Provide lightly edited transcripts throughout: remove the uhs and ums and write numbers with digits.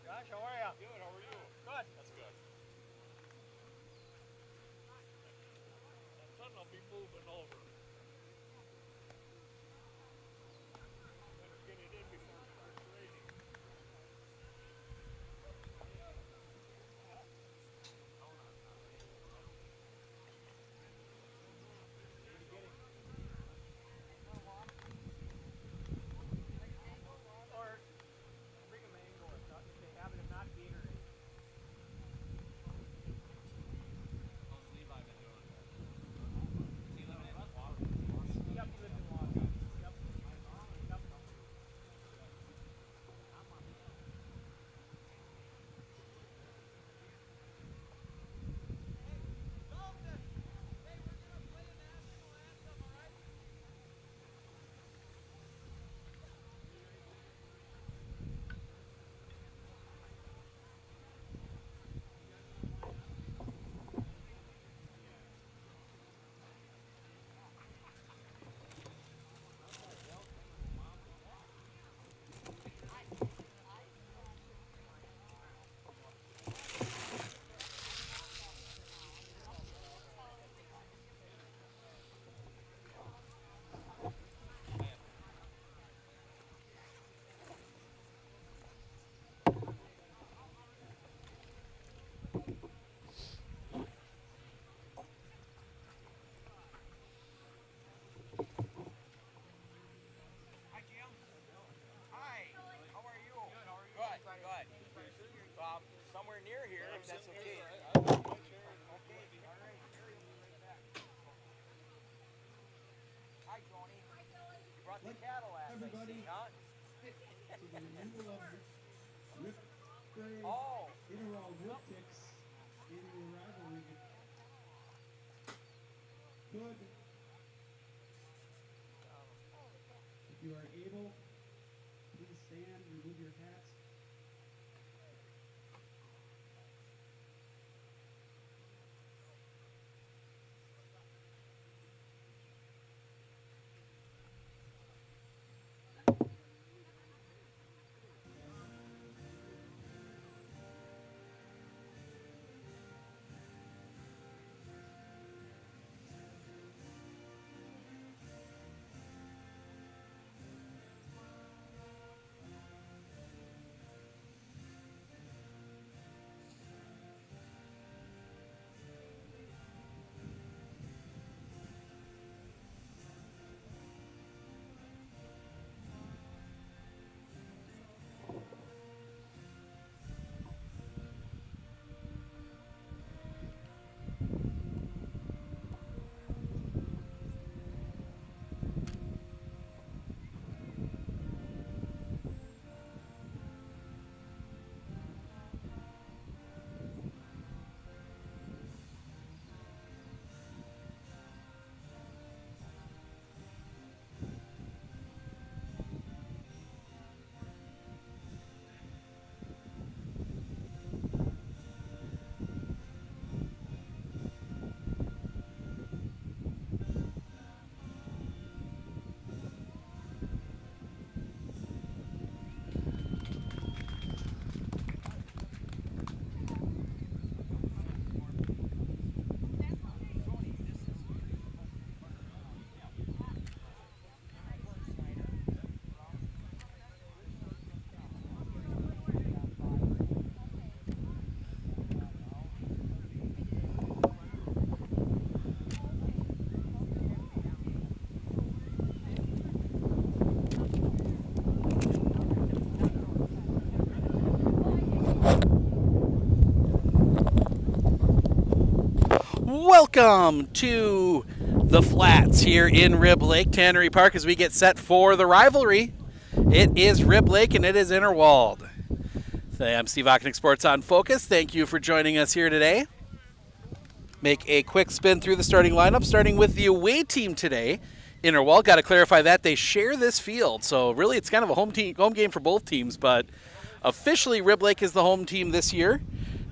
Josh, how are you? Good, how are you? Good. That's good. That sun will be moving over. Better get it in before it starts raining. Or bring a mango or something if they have it, if not Gatorade. How's Levi been doing? Is he living in Milwaukee? Yep, he lives in Milwaukee. Yep. Yep. Hi, Jim. Hi. How are you? Good. How are you? Good. Somewhere near here, if that's okay. Okay. All right. Harry will be right back. Hi, Tony. You brought the cattle last night, Everybody, huh? to the removal of Rip Gray Oh. Interwald Whip Picks annual rivalry. Could, if you are able, please stand, remove your hats. Welcome to the Flats here in Rib Lake, Tannery Park, as we get set for the rivalry. It is Rib Lake and it is Interwald. I'm Steve Ocknick, Sports on Focus. Thank you for joining us here today. Make a quick spin through the starting lineup, starting with the away team today. Interwald, got to clarify that they share this field, so really it's kind of a home game for both teams, but officially Rib Lake is the home team this year.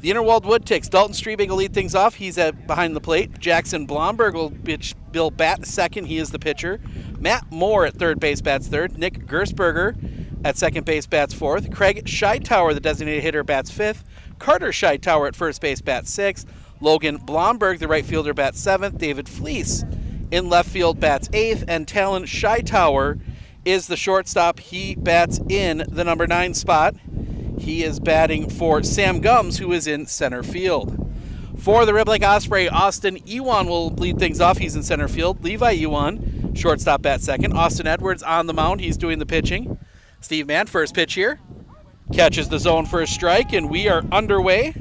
The Interwald Woodticks, Dalton Streebig will lead things off. He's behind the plate. Jackson Blomberg will bat second. He is the pitcher. Matt Moore at third base bats third. Nick Gersberger at second base bats fourth. Craig Scheitower, the designated hitter, bats fifth. Carter Scheitower at first base bats sixth. Logan Blomberg, the right fielder, bats seventh. David Fleece in left field bats eighth. And Talon Scheitower is the shortstop. He bats in the number 9 spot. He is batting for Sam Gums, who is in center field. For the Rib Lake Osprey, Austin Ewan will lead things off. He's in center field. Levi Ewan, shortstop, bat second. Austin Edwards on the mound. He's doing the pitching. Steve Mann, first pitch here. Catches the zone for a strike, and we are underway.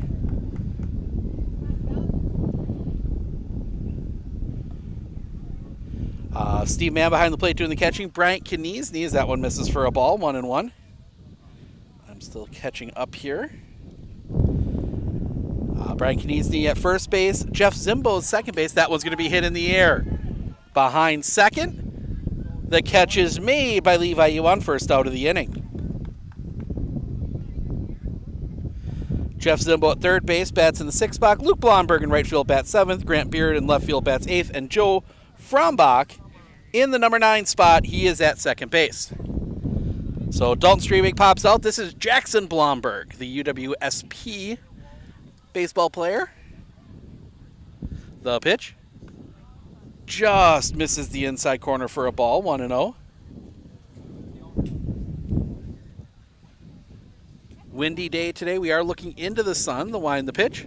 Steve Mann behind the plate doing the catching. Bryant Knies, that one misses for a ball, 1-1. I'm still catching up here. Brian Knies at first base. Jeff Zimbo second base. That one's going to be hit in the air. Behind second. The catch is made by Levi Ewan, first out of the inning. Jeff Zimbo at third base, bats in the 6th spot. Luke Blomberg in right field, bats 7th. Grant Beard in left field, bats 8th. And Joe Frombach in the number 9 spot. He is at second base. So Dalton Streebig pops out. This is Jackson Blomberg, the UWSP baseball player. The pitch. Just misses the inside corner for a ball, 1-0. Windy day today. We are looking into the sun. The wind, the pitch.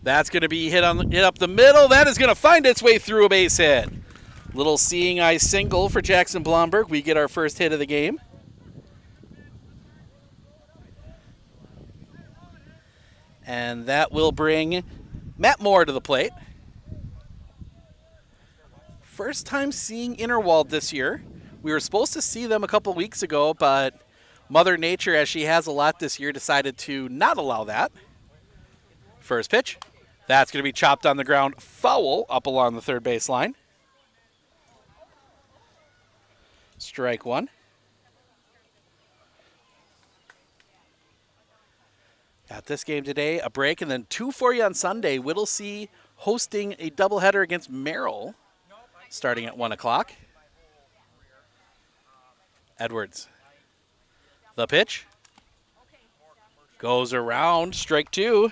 That's going to be hit up the middle. That is going to find its way through a base hit. Little seeing eye single for Jackson Blomberg. We get our first hit of the game. And that will bring Matt Moore to the plate. First time seeing Interwald this year. We were supposed to see them a couple weeks ago, but Mother Nature, as she has a lot this year, decided to not allow that. First pitch. That's going to be chopped on the ground. Foul up along the third base line. Strike one. At this game today, a break, and then 2 for you on Sunday. Whittlesea hosting a doubleheader against Merrill, starting at 1 o'clock. Edwards. The pitch. Goes around, strike 2.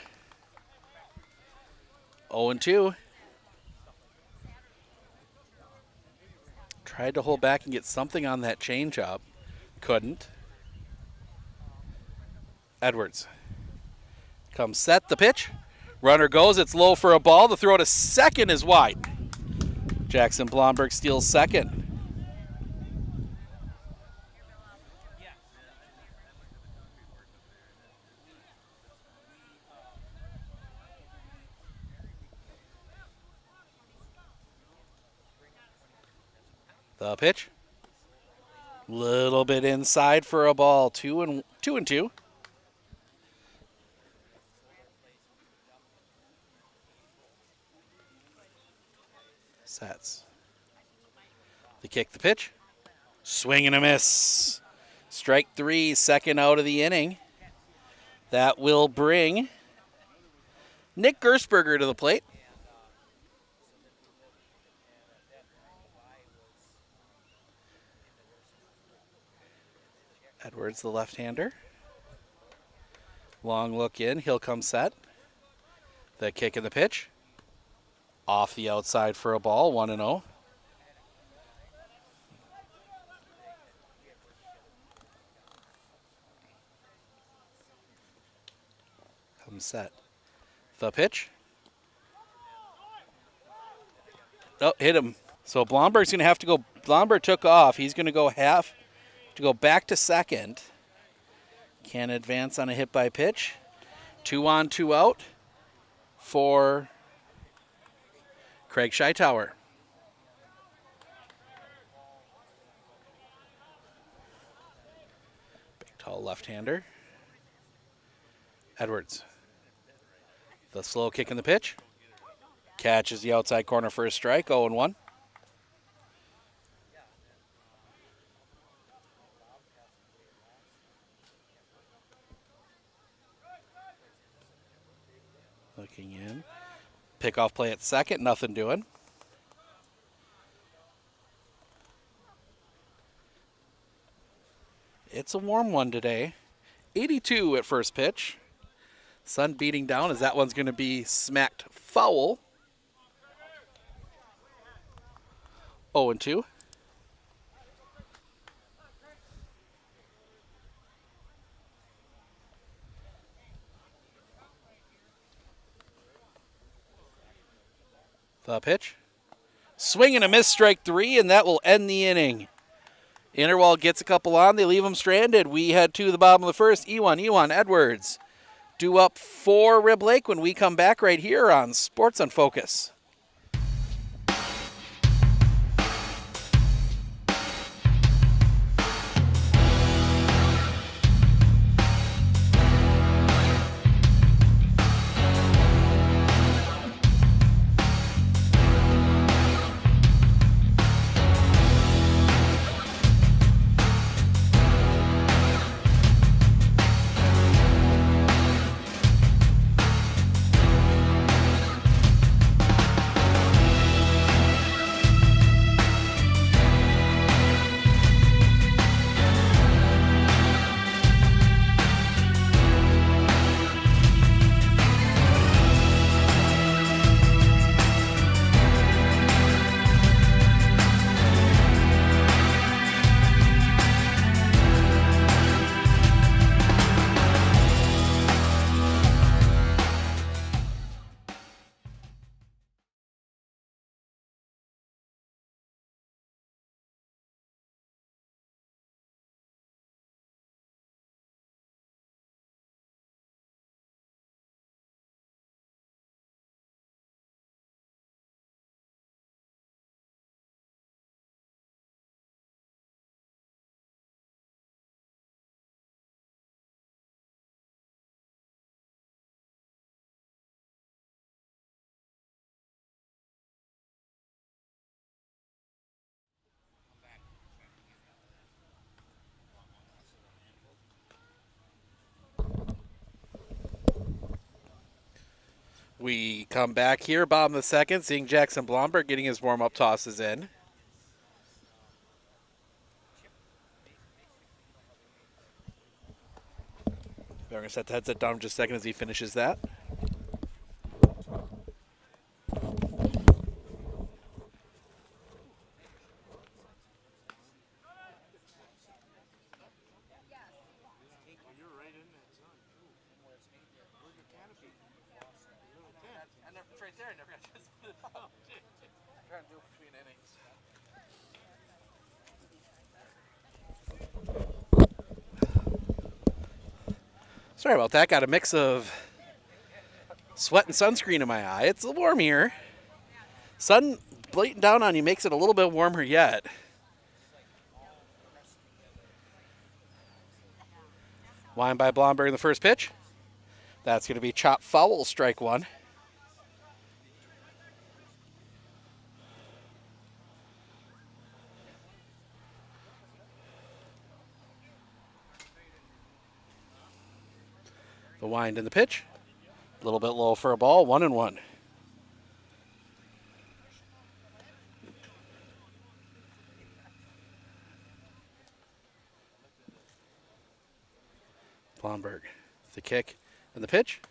0-2. Tried to hold back and get something on that changeup. Couldn't. Edwards. Comes set, the pitch. Runner goes, it's low for a ball. The throw to second is wide. Jackson Blomberg steals second. The pitch. Little bit inside for a ball. 2-2. Sets. The kick, the pitch. Swing and a miss. Strike 3, second out of the inning. That will bring Nick Gersberger to the plate. Edwards, the left-hander. Long look in. He'll come set. The kick and the pitch. Off the outside for a ball, 1-0. Come set. The pitch. Oh, hit him. So Blomberg's going to have to go. Blomberg took off. He's going to go back to second. Can advance on a hit by pitch. 2 on, 2 out for Craig Scheitower. Big, tall left-hander. Edwards. The slow kick in the pitch. Catches the outside corner for a strike, 0-1. Looking in. Pickoff play at second, nothing doing. It's a warm one today. 82 at first pitch. Sun beating down as that one's going to be smacked foul. 0-2. The pitch. Swing and a miss, strike 3, and that will end the inning. Interwald gets a couple on. They leave them stranded. We head to the bottom of the first. Ewan Edwards due up for Rib Lake when we come back right here on Sports on Focus. We come back here, bottom of the second, seeing Jackson Blomberg getting his warm-up tosses in. We're going to set the headset down just a second as he finishes that. Right there, I never got to split it out. I'm trying to do it between innings. Sorry about that. Got a mix of sweat and sunscreen in my eye. It's a little warm here. Sun blatant down on you makes it a little bit warmer yet. Line by Blomberg in the first pitch. That's going to be chop foul, strike 1. The wind in the pitch. A little bit low for a ball, 1-1. Blomberg, the kick and the pitch.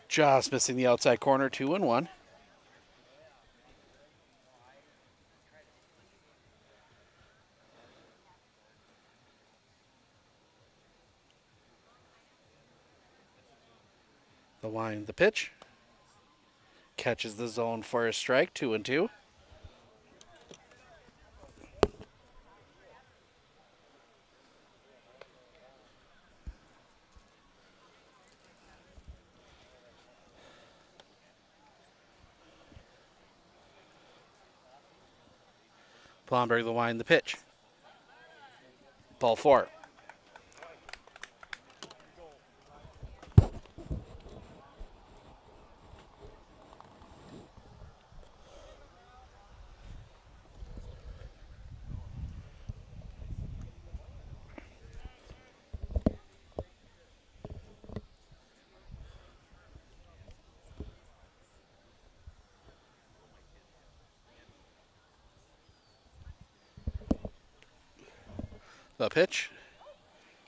Just missing the outside corner, 2-1. The wind, the pitch. Catches the zone for a strike, 2-2. Blomberg will wind the pitch. Ball 4. The pitch.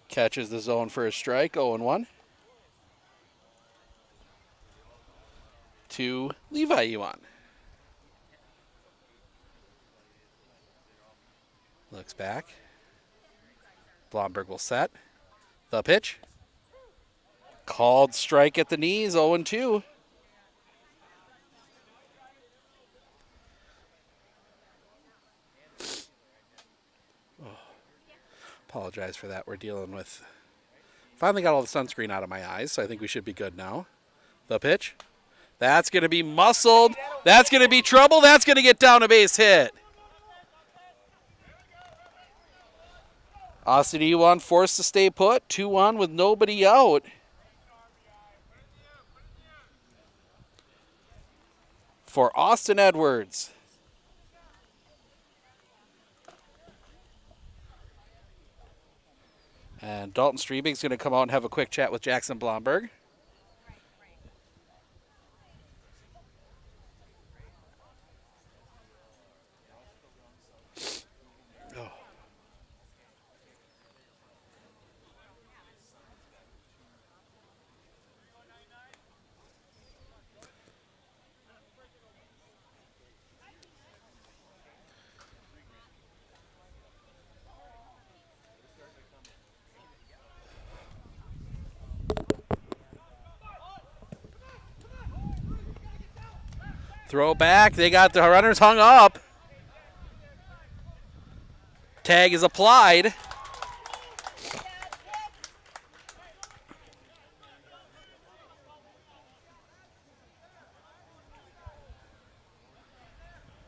Catches the zone for a strike, 0-1. To Levi Yuan. Looks back. Blomberg will set. The pitch. Called strike at the knees, 0-2. Apologize for that. We're dealing with... Finally got all the sunscreen out of my eyes, so I think we should be good now. The pitch. That's going to be muscled. That's going to be trouble. That's going to get down a base hit. Austin Ewan forced to stay put. 2-1 with nobody out. For Austin Edwards. And Dalton Strebig's going to come out and have a quick chat with Jackson Blomberg. Oh. Throw back. They got the runners hung up. Tag is applied.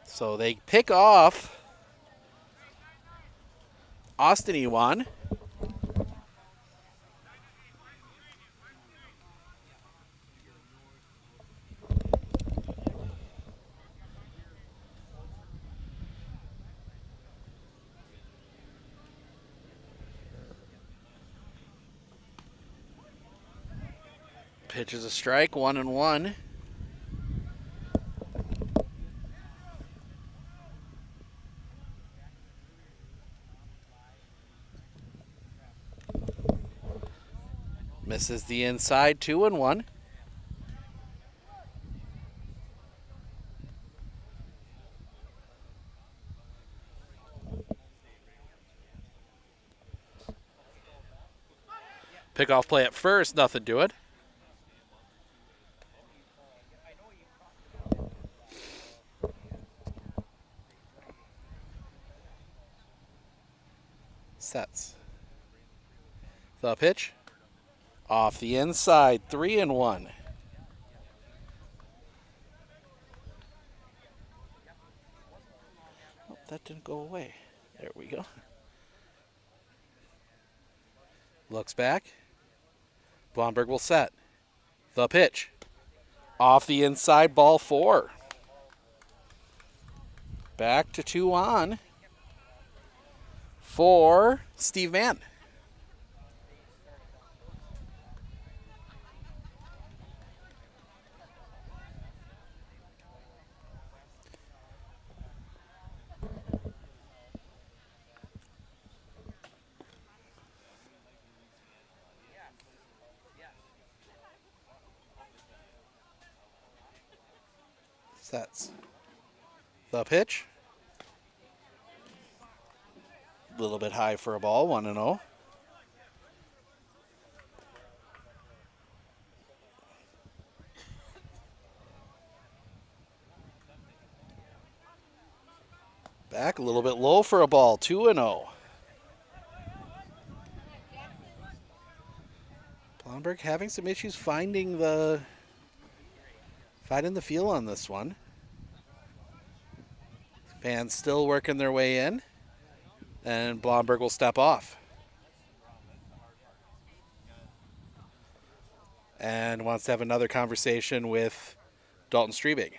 So they pick off Austin Ewan. Pitch is a strike, 1-1. Misses the inside, 2-1. Pickoff play at first, nothing to it. Sets. The pitch. Off the inside, 3-1. Oh, that didn't go away. There we go. Looks back. Blomberg will set. The pitch. Off the inside, ball 4. Back to 2-on. For Steve Mann. Sets. The pitch. A little bit high for a ball, 1-0. Back a little bit low for a ball, 2-0. Blomberg having some issues finding the feel on this one. Fans still working their way in, and Blomberg will step off. And wants to have another conversation with Dalton Strebig.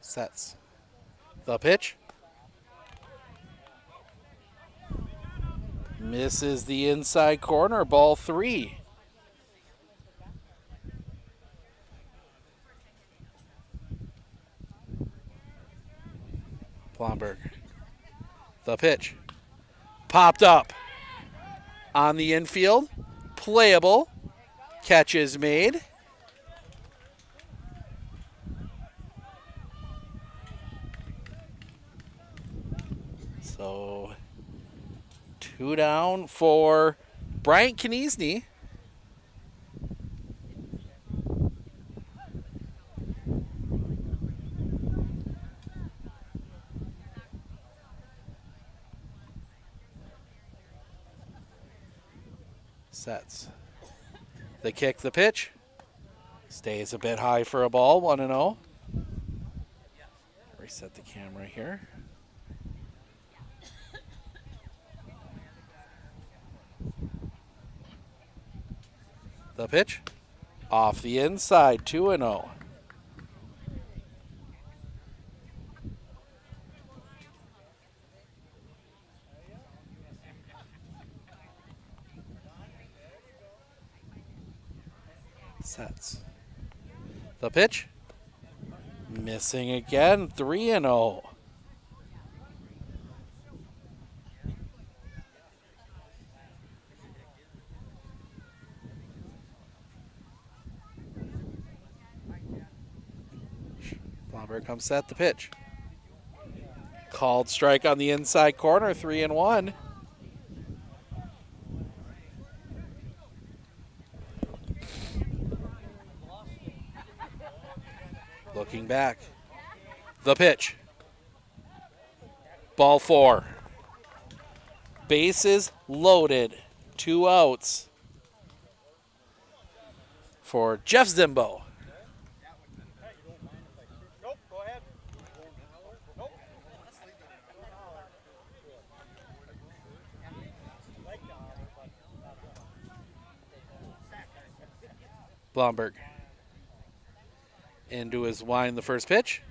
Sets. The pitch. Misses the inside corner, ball 3. Blomberg. The pitch. Popped up on the infield. Playable. Catch is made. So 2 down for Bryant Kniesny. Sets. The kick, the pitch. Stays a bit high for a ball, 1-0. Reset the camera here. The pitch. Off the inside, 2-0. Sets. The pitch. Missing again, 3-0. Blomberg comes set, the pitch. Called strike on the inside corner, 3-1. Looking back. The pitch. Ball 4. Bases loaded. 2 outs for Jeff Zimbo. Nope, go ahead. Nope. Blomberg. Into his wind, the first pitch.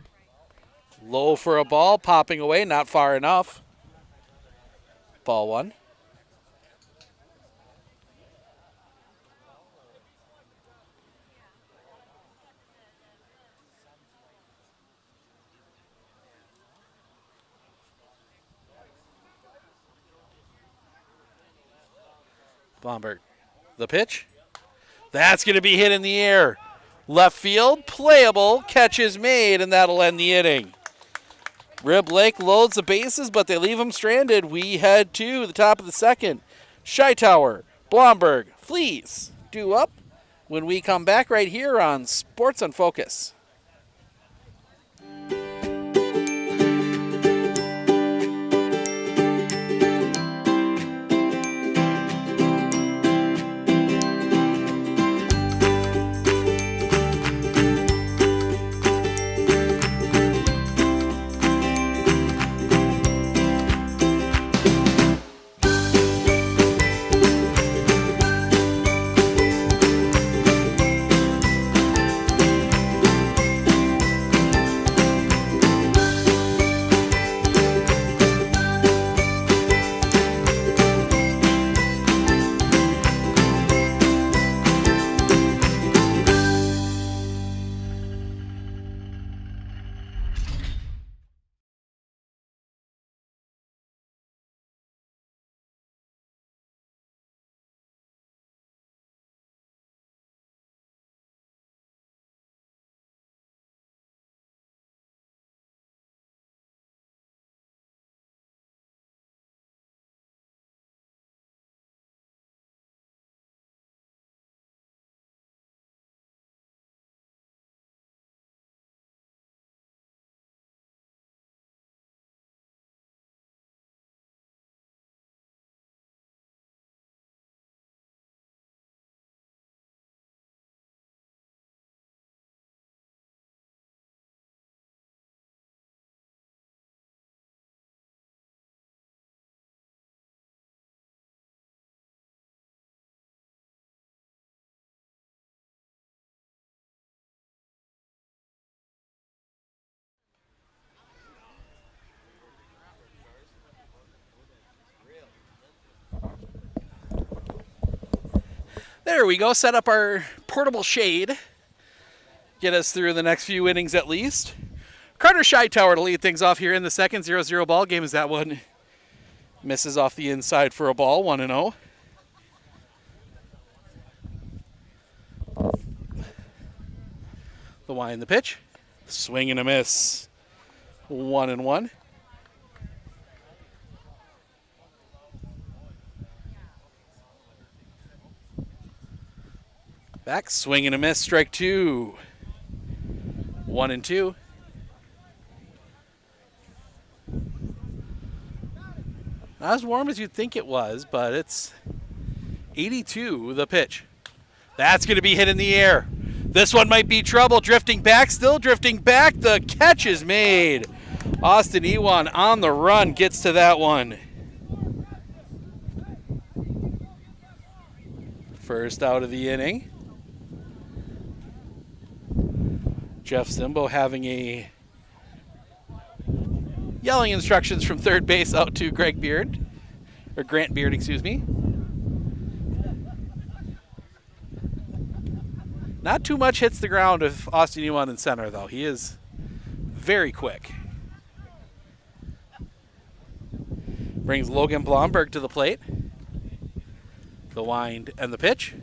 Low for a ball, popping away, not far enough. Ball 1. Blomberg. The pitch. That's going to be hit in the air. Left field, playable, catch is made, and that'll end the inning. Rib Lake loads the bases, but they leave them stranded. We head to the top of the second. Scheitauer, Blomberg, Fleas, due up when we come back right here on Sports on Focus. There we go. Set up our portable shade. Get us through the next few innings at least. Carter Scheitower to lead things off here in the second. 0-0 ball game as that one misses off the inside for a ball. 1-0. The Y in the pitch. Swing and a miss. 1-1. Back, swing and a miss, strike 2. 1-2. Not as warm as you'd think it was, but it's 82, the pitch. That's going to be hit in the air. This one might be trouble. Drifting back, still drifting back. The catch is made. Austin Ewan on the run gets to that one. First out of the inning. Jeff Zimbo having a yelling instructions from third base out to Grant Beard, excuse me. Not too much hits the ground of Austin Ewan in center, though. He is very quick. Brings Logan Blomberg to the plate. The wind and the pitch.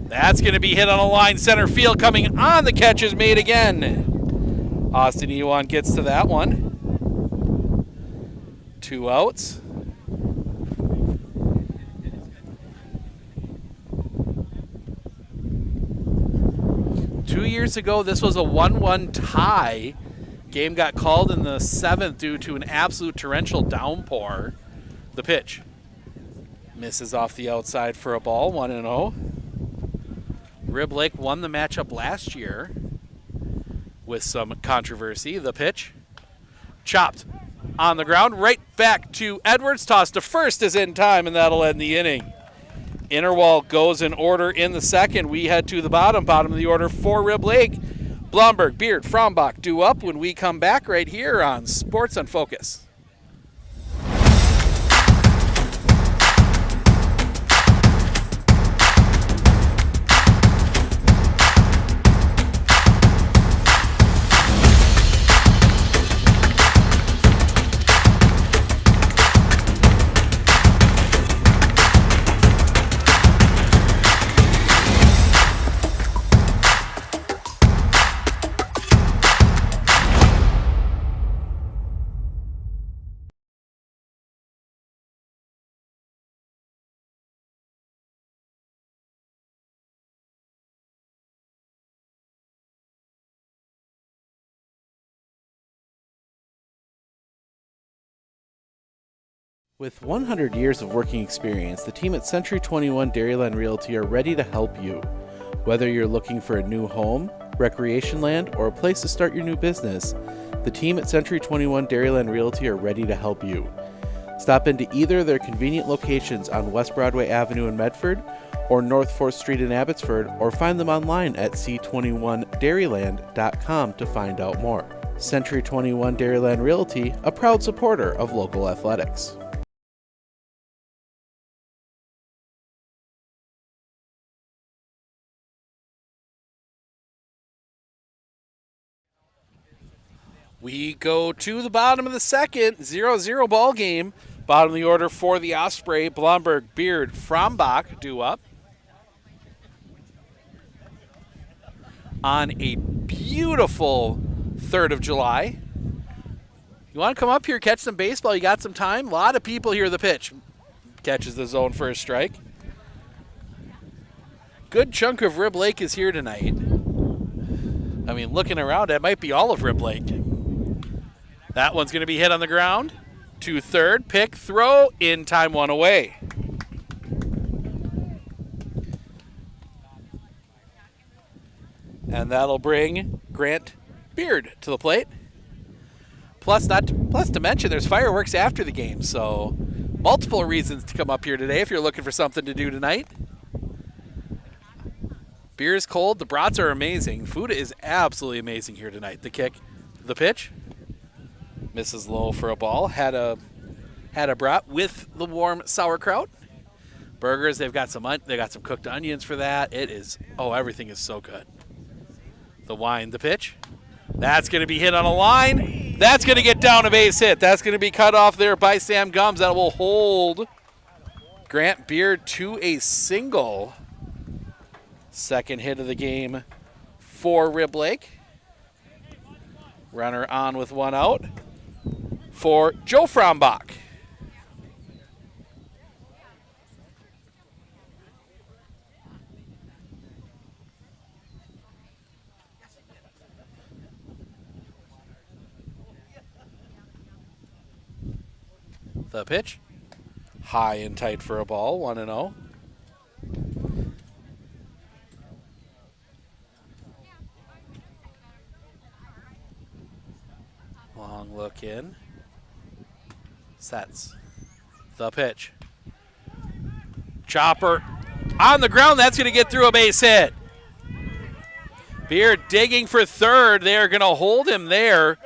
That's going to be hit on a line center field. Coming on, the catch is made again. Austin Ewan gets to that one. 2 outs. Two years ago, this was a 1-1 tie. Game got called in the 7th due to an absolute torrential downpour. The pitch misses off the outside for a ball. 1-0. Rib Lake won the matchup last year with some controversy. The pitch chopped on the ground, right back to Edwards. Toss to first is in time, and that'll end the inning. Interwald goes in order in the second. We head to the bottom of the order for Rib Lake. Blomberg, Beard, Frombach due up when we come back right here on Sports on Focus. With 100 years of working experience, the team at Century 21 Dairyland Realty are ready to help you. Whether you're looking for a new home, recreation land, or a place to start your new business, the team at Century 21 Dairyland Realty are ready to help you. Stop into either of their convenient locations on West Broadway Avenue in Medford or North 4th Street in Abbotsford, or find them online at c21dairyland.com to find out more. Century 21 Dairyland Realty, a proud supporter of local athletics. We go to the bottom of the second, 0-0 ball game. Bottom of the order for the Osprey, Blomberg, Beard, Frombach due up. On a beautiful 3rd of July. You want to come up here, catch some baseball, you got some time? A lot of people here. The pitch catches the zone for a strike. Good chunk of Rib Lake is here tonight. I mean, looking around, it might be all of Rib Lake. That one's going to be hit on the ground. To third, pick, throw, in time, one away. And that'll bring Grant Beard to the plate. Plus to mention, there's fireworks after the game, so multiple reasons to come up here today if you're looking for something to do tonight. Beer is cold. The brats are amazing. Food is absolutely amazing here tonight. The kick, the pitch. Misses low for a ball. Had a brat with the warm sauerkraut. burgers. They've got some cooked onions for that. It is, oh, everything is so good. The wind, the pitch. That's going to be hit on a line. That's going to get down a base hit. That's going to be cut off there by Sam Gums. That will hold Grant Beard to a single. Second hit of the game for Rib Lake. Runner on with one out for Joe Frombach. The pitch. High and tight for a ball, 1-0. Long look in. Sets. The pitch. Chopper on the ground. That's going to get through a base hit. Beard digging for third. They're going to hold him there.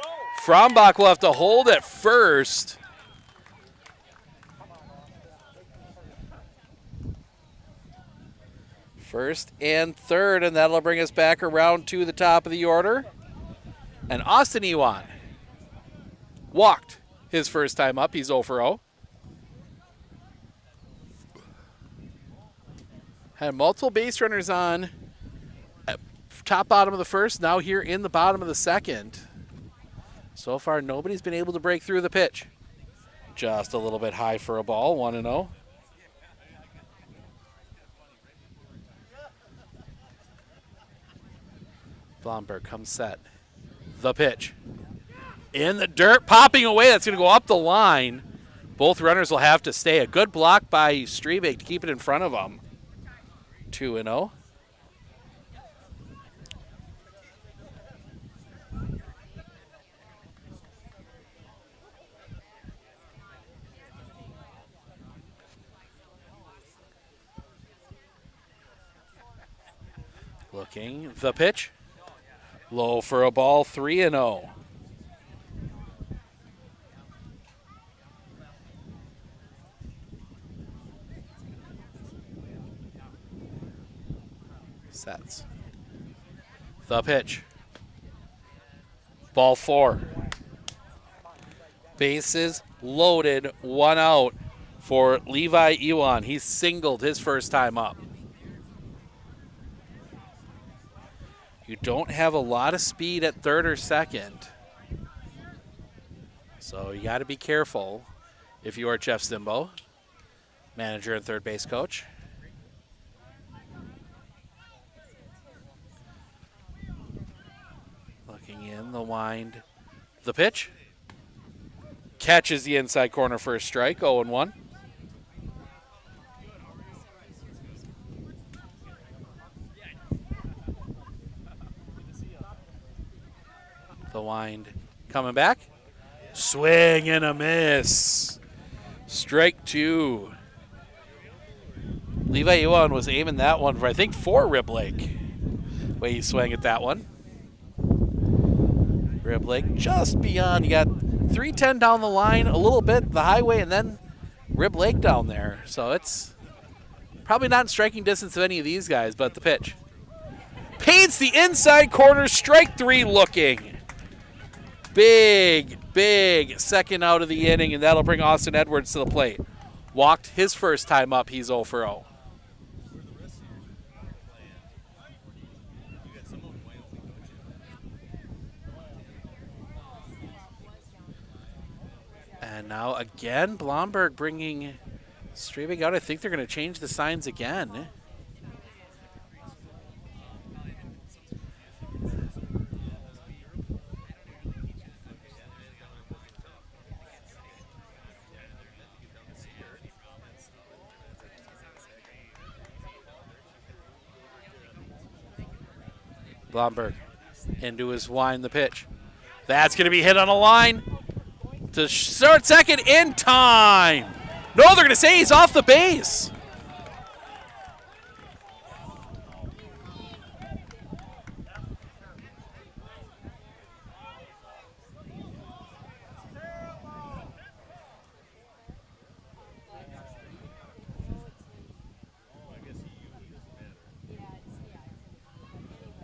Frombach will have to hold at first. First and third, and that'll bring us back around to the top of the order. And Austin Ewan walked his first time up. He's 0 for 0. Had multiple base runners on at top bottom of the first, now here in the bottom of the second. So far, nobody's been able to break through the pitch. Just a little bit high for a ball, 1-0. Blomberg comes set. The pitch. In the dirt, popping away. That's going to go up the line. Both runners will have to stay. A good block by Strebig to keep it in front of them. 2-0. Looking. The pitch. Low for a ball, 3-0. Sets. The pitch. Ball 4. Bases loaded, 1 out for Levi Ewan. He singled his first time up. You don't have a lot of speed at third or second. So you got to be careful if you are Jeff Simbo, manager and third base coach. Looking in, the wind, the pitch. Catches the inside corner for a strike, 0-1. The wind coming back. Swing and a miss. Strike 2. Levi Ewan was aiming that one for, I think, 4 Rib Lake. Way he swung at that one. Rib Lake just beyond. You got 310 down the line, a little bit, the highway, and then Rib Lake down there. So it's probably not in striking distance of any of these guys, but the pitch. Paints the inside corner, strike 3 looking. Big, big second out of the inning, and that'll bring Austin Edwards to the plate. Walked his first time up. He's 0 for 0. And now again, Blomberg bringing Strebig out. I think they're going to change the signs again. Blomberg into his wind, the pitch. That's going to be hit on a line to start second in time. No, they're going to say he's off the base.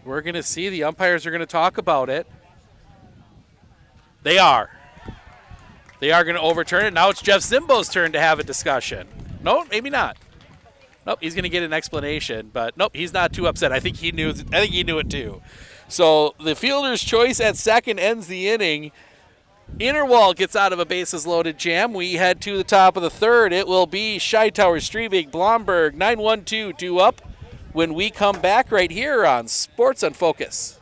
We're going to see. The umpires are going to talk about it. They are. They are going to overturn it. Now it's Jeff Zimbo's turn to have a discussion. No, maybe not. Nope, he's going to get an explanation, but nope, he's not too upset. I think he knew it too. So the fielder's choice at second ends the inning. Interwald gets out of a bases-loaded jam. We head to the top of the third. It will be Scheitauer, Strebig, Blomberg, 9-1-2, due up when we come back right here on Sports on Focus.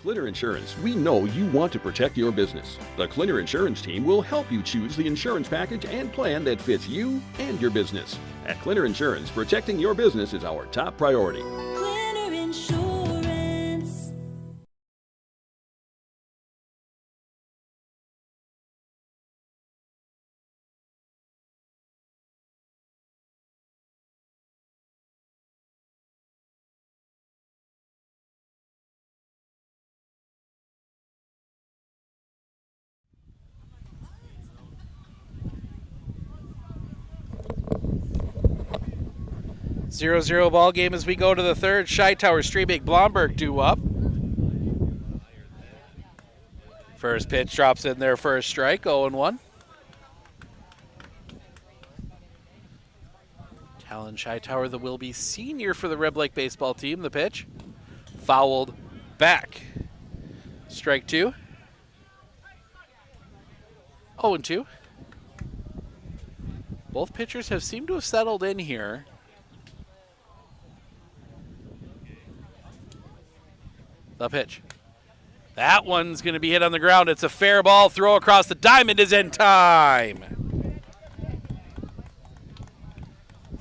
'Clinner Insurance, we know you want to protect your business. The 'Clinner Insurance team will help you choose the insurance package and plan that fits you and your business. At 'Clinner Insurance, protecting your business is our top priority. Clinner Insurance. Zero-zero ball game as we go to the third. Scheitauer, Strebig, Blomberg due up. First pitch drops in there for a strike, 0-1. Talon Scheitauer, the will-be senior for the Red Lake baseball team. The pitch fouled back. Strike two. 0-2. Both pitchers have seemed to have settled in here. The pitch. That one's going to be hit on the ground. It's a fair ball. Throw across the diamond is in time.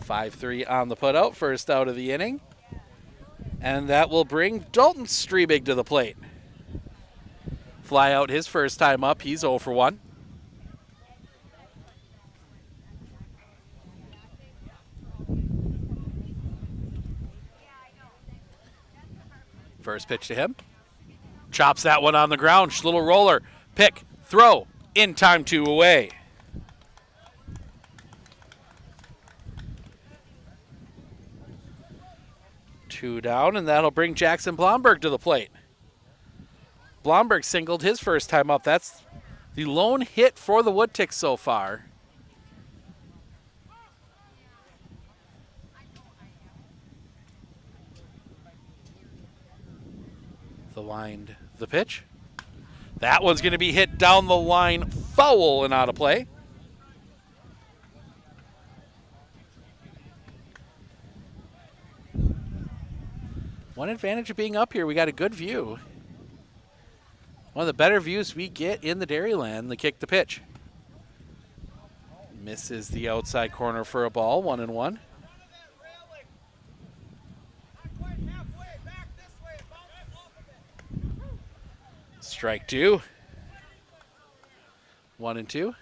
5-3 on the putout. First out of the inning. And that will bring Dalton Strebig to the plate. Fly out his first time up. He's 0 for 1. First pitch to him. Chops that one on the ground. Little roller. Pick. Throw. In time, 2 away. Two down, and that'll bring Jackson Blomberg to the plate. Blomberg singled his first time up. That's the lone hit for the Woodticks so far. The wind, the pitch. That one's going to be hit down the line, foul and out of play. One advantage of being up here, we got a good view. One of the better views we get in the Dairyland. The kick, the pitch. Misses the outside corner for a ball, 1-1. Strike two. 1-2.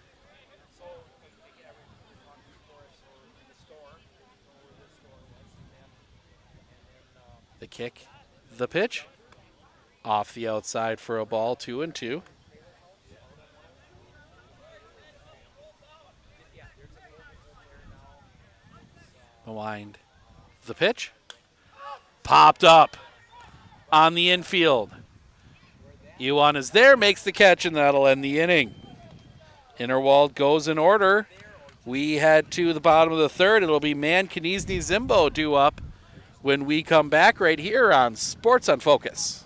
The kick, the pitch. Off the outside for a ball, 2-2. The wind, the pitch. Popped up on the infield. Ewan is there, makes the catch, and that'll end the inning. Interwald goes in order. We head to the bottom of the third. It'll be Mann, Kniezny, Zimbo due up when we come back right here on Sports on Focus.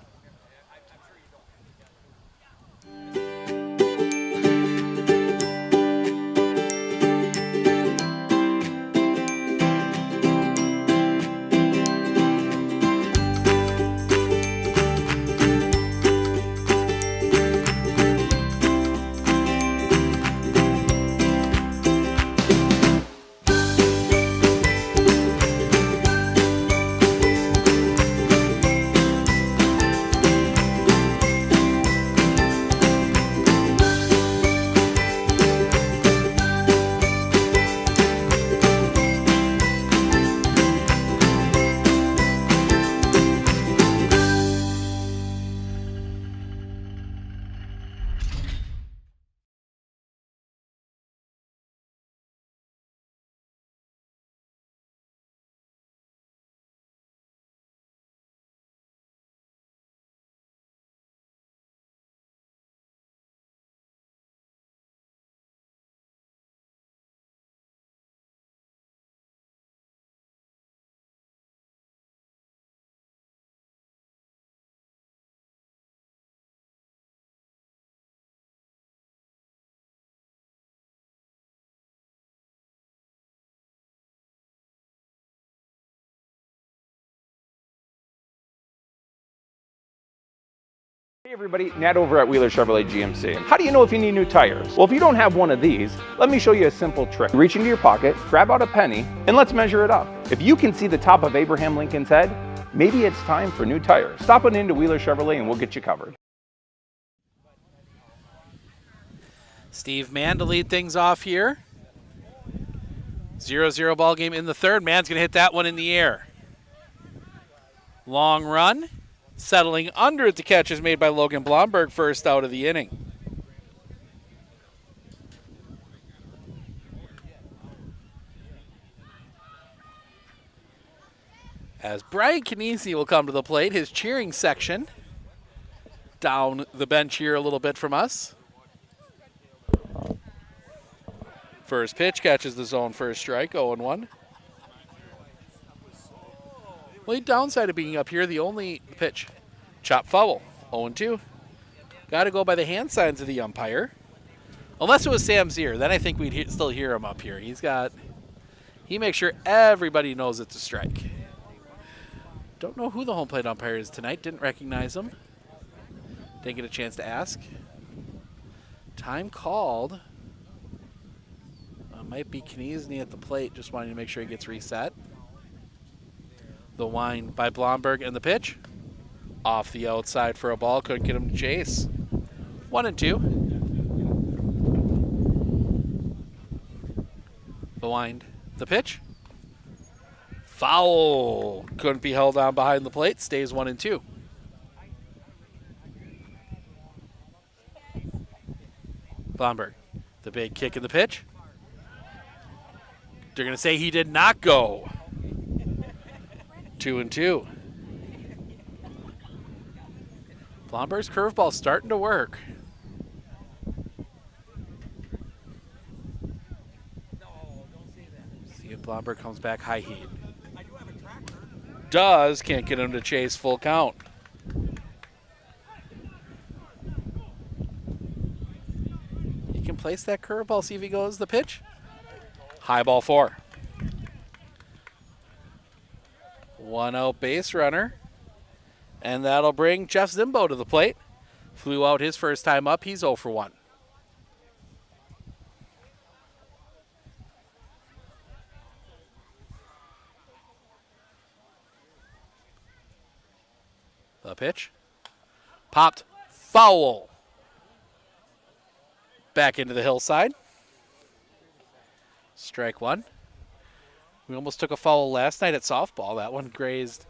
Hey everybody, Nat over at Wheeler Chevrolet GMC. How do you know if you need new tires? Well, if you don't have one of these, let me show you a simple trick. Reach into your pocket, grab out a penny, and let's measure it up. If you can see the top of Abraham Lincoln's head, maybe it's time for new tires. Stop on into Wheeler Chevrolet and we'll get you covered. Steve Mann to lead things off here. 0-0 ball game in the third. Mann's going to hit that one in the air. Long run. Settling under at the catch is made by Logan Blomberg, first out of the inning. As Brian Kinesi will come to the plate, his cheering section down the bench here a little bit from us. First pitch catches the zone for a strike, 0-1. Only downside of being up here, the only pitch, chop foul, 0-2. Got to go by the hand signs of the umpire. Unless it was Sam Zier, then I think we'd still hear him up here. He makes sure everybody knows it's a strike. Don't know who the home plate umpire is tonight. Didn't recognize him. Didn't get a chance to ask. Time called. Might be Kniesny at the plate. Just wanting to make sure he gets reset. The wind by Blomberg and the pitch. Off the outside for a ball. Couldn't get him to chase. 1-2. The wind. The pitch. Foul. Couldn't be held on behind the plate. Stays 1-2. Blomberg. The big kick in the pitch. They're going to say he did not go. 2-2. Blomberg's curveball starting to work. See if Blomberg comes back high heat. Does, can't get him to chase, full count. He can place that curveball, see if he goes the pitch. High ball 4. 1 out base runner. And that'll bring Jeff Zimbo to the plate. Flew out his first time up. He's 0 for 1. The pitch. Popped. Foul. Back into the hillside. Strike 1. We almost took a foul last night at softball. That one grazed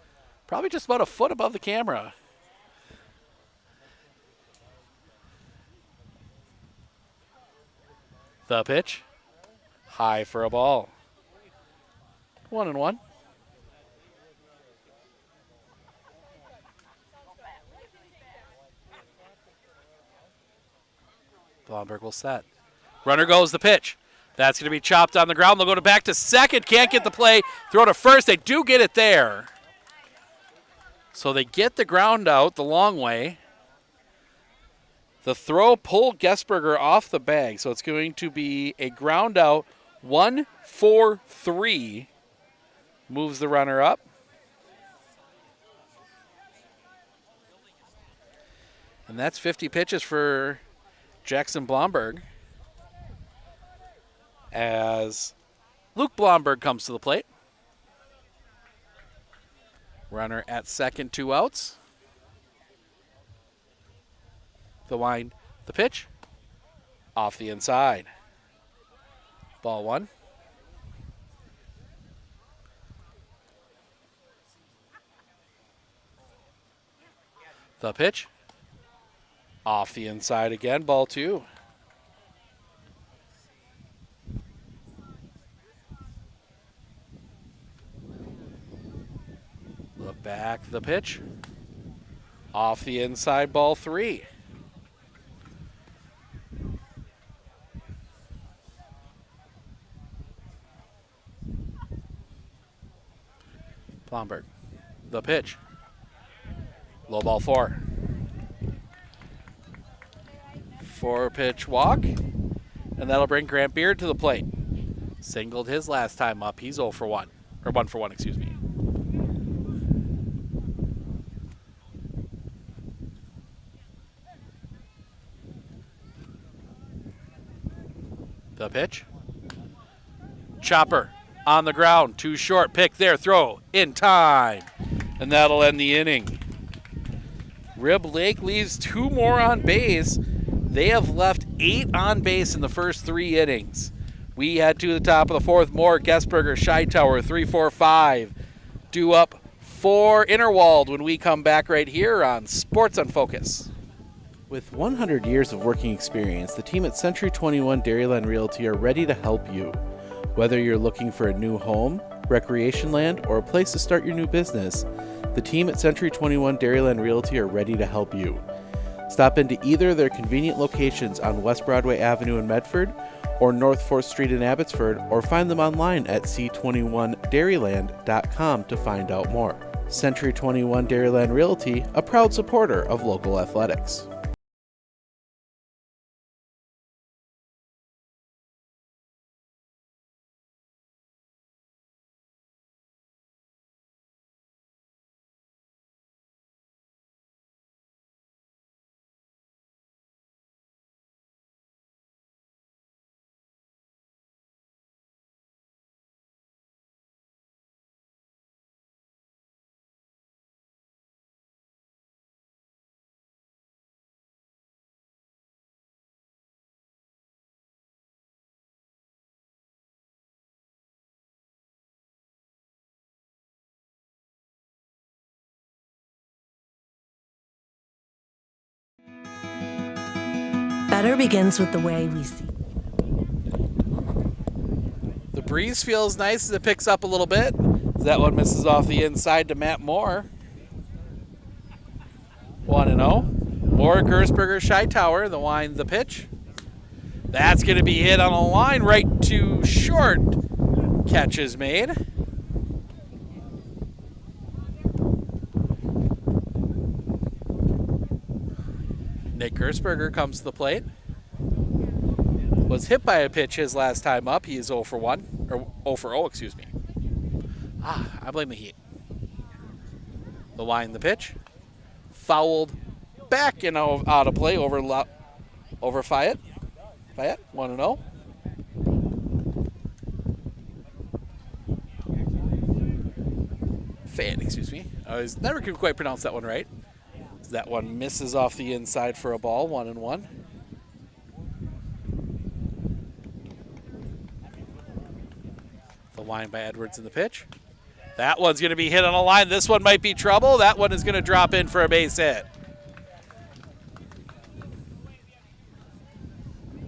probably just about a foot above the camera. The pitch. High for a ball. 1-1. Blomberg will set. Runner goes the pitch. That's going to be chopped on the ground. They'll go back to second. Can't get the play. Throw to first. They do get it there. So they get the ground out the long way. The throw pulled Guessberger off the bag, so it's going to be a ground out. 1-4-3 moves the runner up. And that's 50 pitches for Jackson Blomberg as Luke Blomberg comes to the plate. Runner at second, 2 outs. The wind, the pitch, off the inside. Ball 1. The pitch, off the inside again, ball 2. Look back, the pitch, off the inside, ball 3. Blomberg, the pitch, low ball 4. 4-pitch walk, and that'll bring Grant Beard to the plate. Singled his last time up. He's 0 for 1, or 1 for 1, excuse me. The pitch. Chopper on the ground, too short, pick there, throw in time, and that'll end the inning. Rib Lake leaves 2 more on base. They have left 8 on base in the first 3 innings. We head to the top of the 4th. Moore, Guessberger, Scheitower, 3-4-5. Due up for Interwald when we come back right here on Sports on Focus. With 100 years of working experience, the team at Century 21 Dairyland Realty are ready to help you. Whether you're looking for a new home, recreation land, or a place to start your new business, the team at Century 21 Dairyland Realty are ready to help you. Stop into either of their convenient locations on West Broadway Avenue in Medford or North 4th Street in Abbotsford, or find them online at c21dairyland.com to find out more. Century 21 Dairyland Realty, a proud supporter of local athletics. Better begins with the way we see. The breeze feels nice as it picks up a little bit. That one misses off the inside to Matt Moore. 1-0. Moore, Gersberger, Scheitower, the wind, the pitch. That's going to be hit on a line right to short. Catch is made. Nick Gersberger comes to the plate. Was hit by a pitch his last time up. He is 0 for 1, or 0 for 0, excuse me. I blame the heat. The wind, the pitch. Fouled back and out of play over Fayette. Fayette, 1-0. Fayette, excuse me. I never could quite pronounce that one right. That one misses off the inside for a ball, 1-1. The line by Edwards in the pitch. That one's going to be hit on a line. This one might be trouble. That one is going to drop in for a base hit.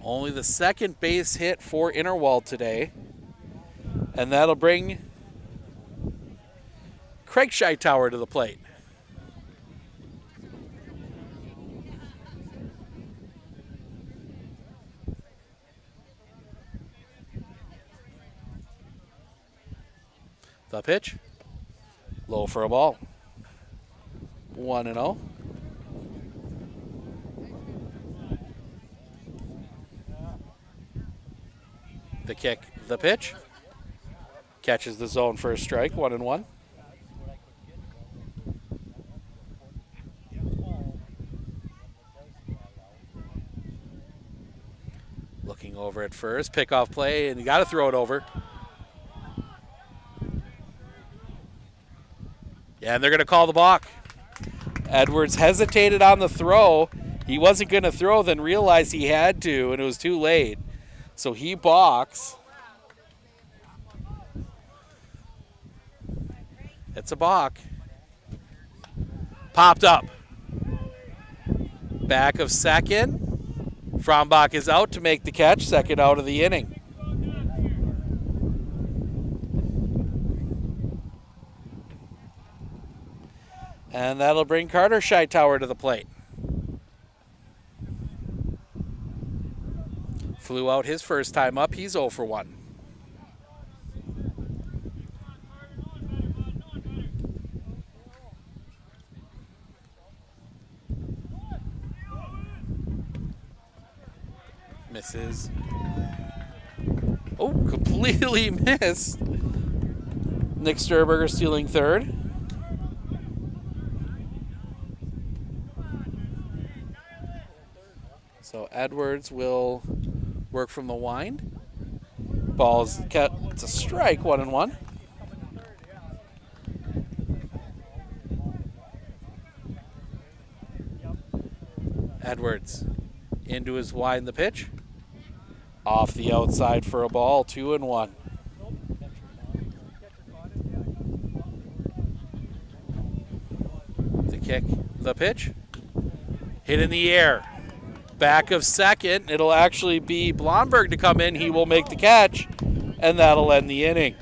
Only the second base hit for Interwald today. And that'll bring Craig Scheitower to the plate. The pitch, low for a ball. 1-0. The kick, the pitch. Catches the zone for a strike, 1-1. Looking over at first, pickoff play, and you got to throw it over. Yeah, and they're going to call the balk. Edwards hesitated on the throw. He wasn't going to throw, then realized he had to, and it was too late. So he balks. It's a balk. Popped up. Back of second. Frombach is out to make the catch, second out of the inning. And that'll bring Carter Scheitauer to the plate. Flew out his first time up. He's 0 for 1. Misses. Oh, completely missed. Nick Sturberger stealing third. So Edwards will work from the wind. Ball's cut. It's a strike, 1-1. Edwards into his wind, the pitch. Off the outside for a ball, 2-1. The kick, the pitch. Hit in the air. Back of second. It'll actually be Blomberg to come in. He will make the catch, and that'll end the inning.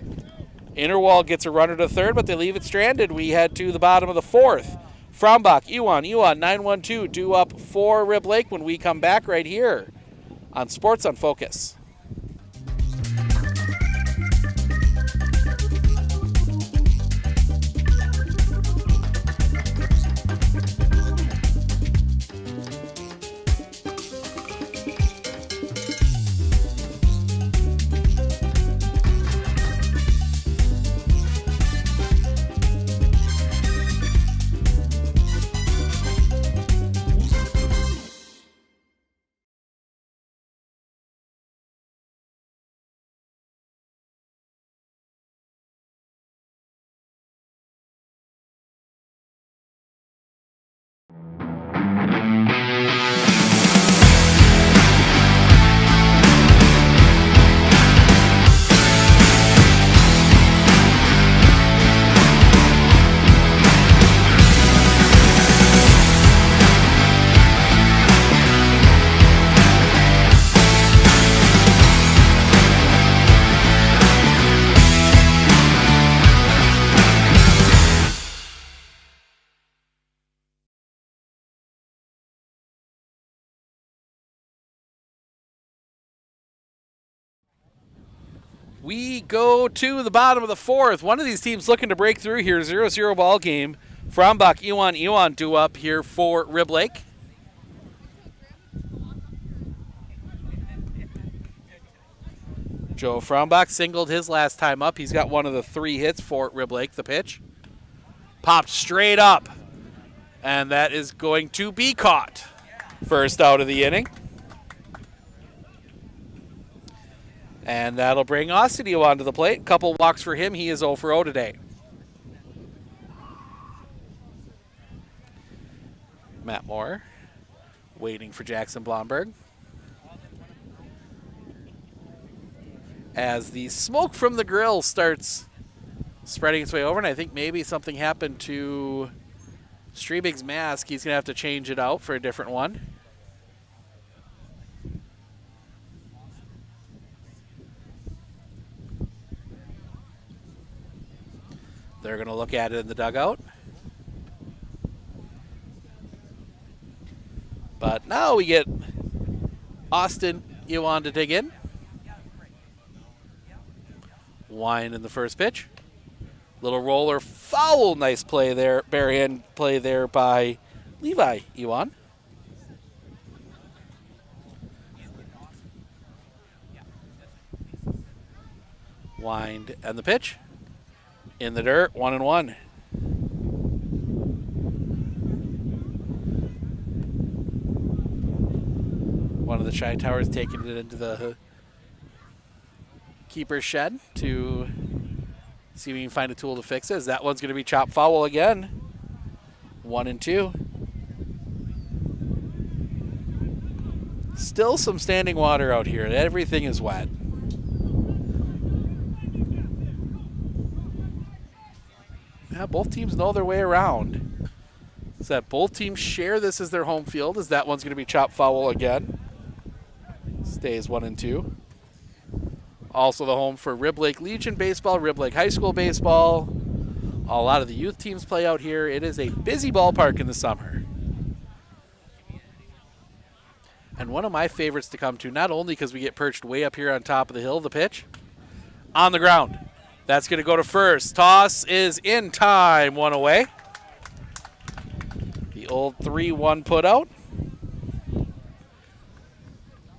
Interwald gets a runner to third, but they leave it stranded. We head to the bottom of the fourth. Frombach, Ewan, 9-1-2, due up for Rib Lake when we come back right here on Sports on Focus. We go to the bottom of the fourth. One of these teams looking to break through here. 0-0 ball game. Frombach, Ewan due up here for Rib Lake. Joe Frombach singled his last time up. He's got one of the 3 hits for Rib Lake. The pitch. Popped straight up. And that is going to be caught. First out of the inning. And that'll bring Austin Ewan to the plate. Couple walks for him. He is 0 for 0 today. Matt Moore waiting for Jackson Blomberg. As the smoke from the grill starts spreading its way over, and I think maybe something happened to Strebig's mask. He's going to have to change it out for a different one. They're going to look at it in the dugout. But now we get Austin Ewan to dig in. Wine in the first pitch. Little roller foul. Nice play there. Barehand play there by Levi. Ewan. Wind and the pitch. In the dirt, 1-1. One of the Shy Towers taking it into the keeper's shed to see if we can find a tool to fix it. That one's going to be chopped foul again. 1-2. Still some standing water out here. Everything is wet. Yeah, both teams know their way around. So that both teams share this as their home field, as that one's going to be chopped foul again. Stays 1-2. Also the home for Rib Lake Legion baseball, Rib Lake High School baseball. A lot of the youth teams play out here. It is a busy ballpark in the summer. And one of my favorites to come to, not only because we get perched way up here on top of the hill, the pitch, on the ground. That's going to go to first. Toss is in time. One away. The old 3-1 put out.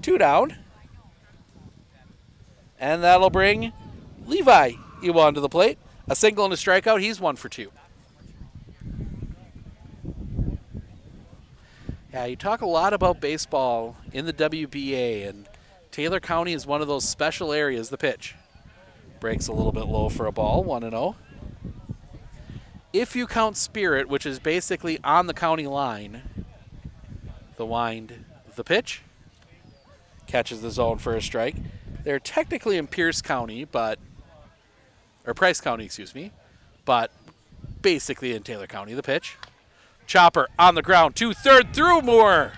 2 down. And that'll bring Levi Ewan to the plate. A single and a strikeout. He's 1 for 2. Yeah, you talk a lot about baseball in the WBA, and Taylor County is one of those special areas. The pitch breaks a little bit low for a ball, 1-0. If you count Spirit, which is basically on the county line, the wind, the pitch, catches the zone for a strike. They're technically in Pierce County, but, or Price County, excuse me, but basically in Taylor County, the pitch. Chopper on the ground, 2-3 through Moore.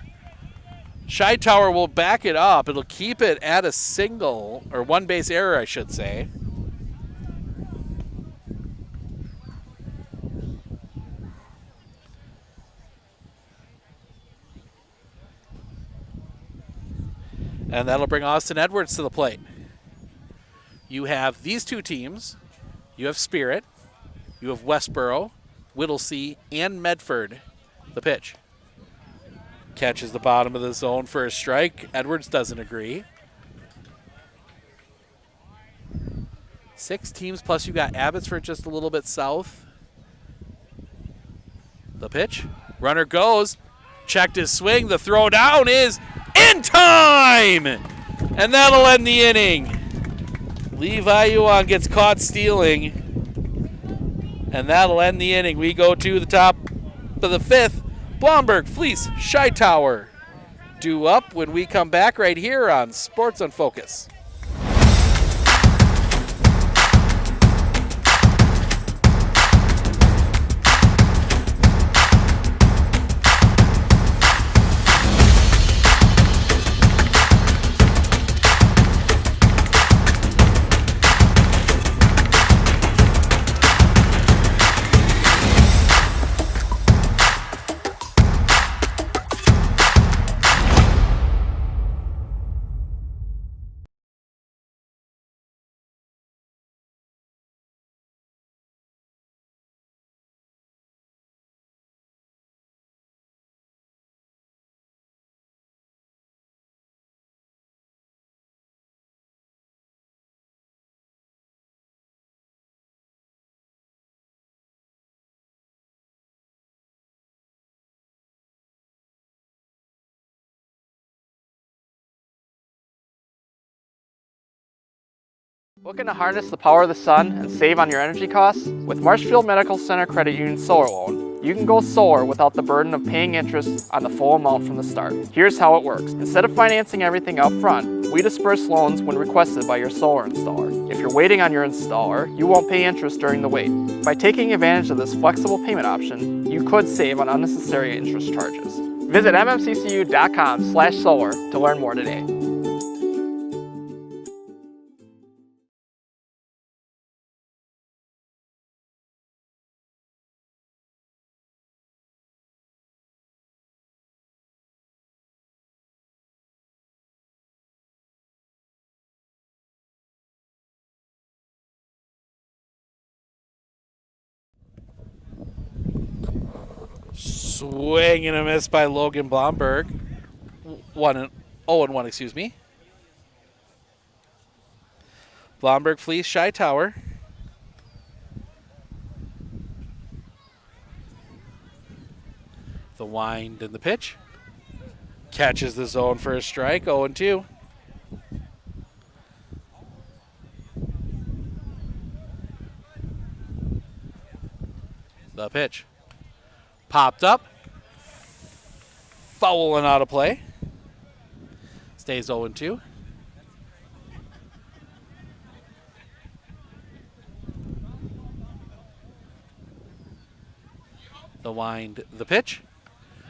Shy Tower will back it up. It'll keep it at a single, or one base error, I should say. And that'll bring Austin Edwards to the plate. You have these two teams. You have Spirit. You have Westboro, Whittlesey, and Medford. The pitch. Catches the bottom of the zone for a strike. Edwards doesn't agree. 6 teams, plus you got Abbotsford just a little bit south. The pitch. Runner goes. Checked his swing. The throw down is in time! And that'll end the inning. Levi Yuan gets caught stealing. And that'll end the inning. We go to the top of the 5th. Blomberg, Fleece, Shy Tower. Due up when we come back right here on Sports on Focus. Looking to harness the power of the sun and save on your energy costs? With Marshfield Medical Center Credit Union Solar Loan, you can go solar without the burden of paying interest on the full amount from the start. Here's how it works. Instead of financing everything up front, we disperse loans when requested by your solar installer. If you're waiting on your installer, you won't pay interest during the wait. By taking advantage of this flexible payment option, you could save on unnecessary interest charges. Visit mmccu.com/solar to learn more today. Swing and a miss by Logan Blomberg. 0-1, excuse me. Blomberg flees Shy Tower. The wind and the pitch. Catches the zone for a strike, 0-2. The pitch. Popped up. Foul and out of play. Stays 0-2. The wind, the pitch.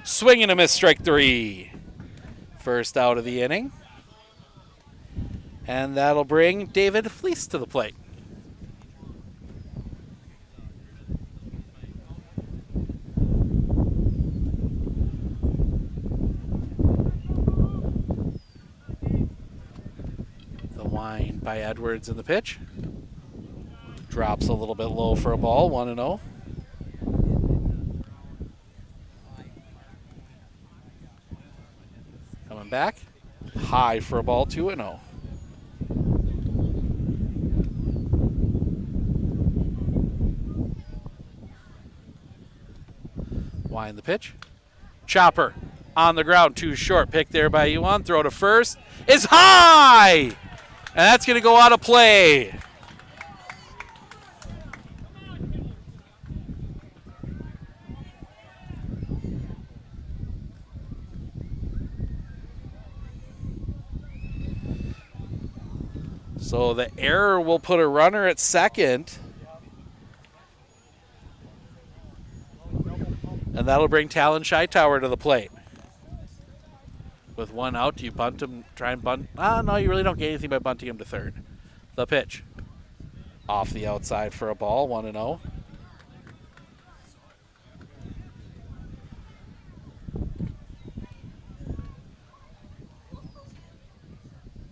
Swing and a miss, strike 3. First out of the inning. And that'll bring David Fleece to the plate. The wind by Edwards in the pitch. Drops a little bit low for a ball, 1-0. Coming back. High for a ball, 2-0. Wind the pitch. Chopper on the ground, too short. Pick there by Yuan. Throw to first. Is high! And that's going to go out of play. So the error will put a runner at second. And that'll bring Talon Shy Tower to the plate. With one out, do you bunt him, try and bunt? No, you really don't get anything by bunting him to third. The pitch. Off the outside for a ball, 1-0.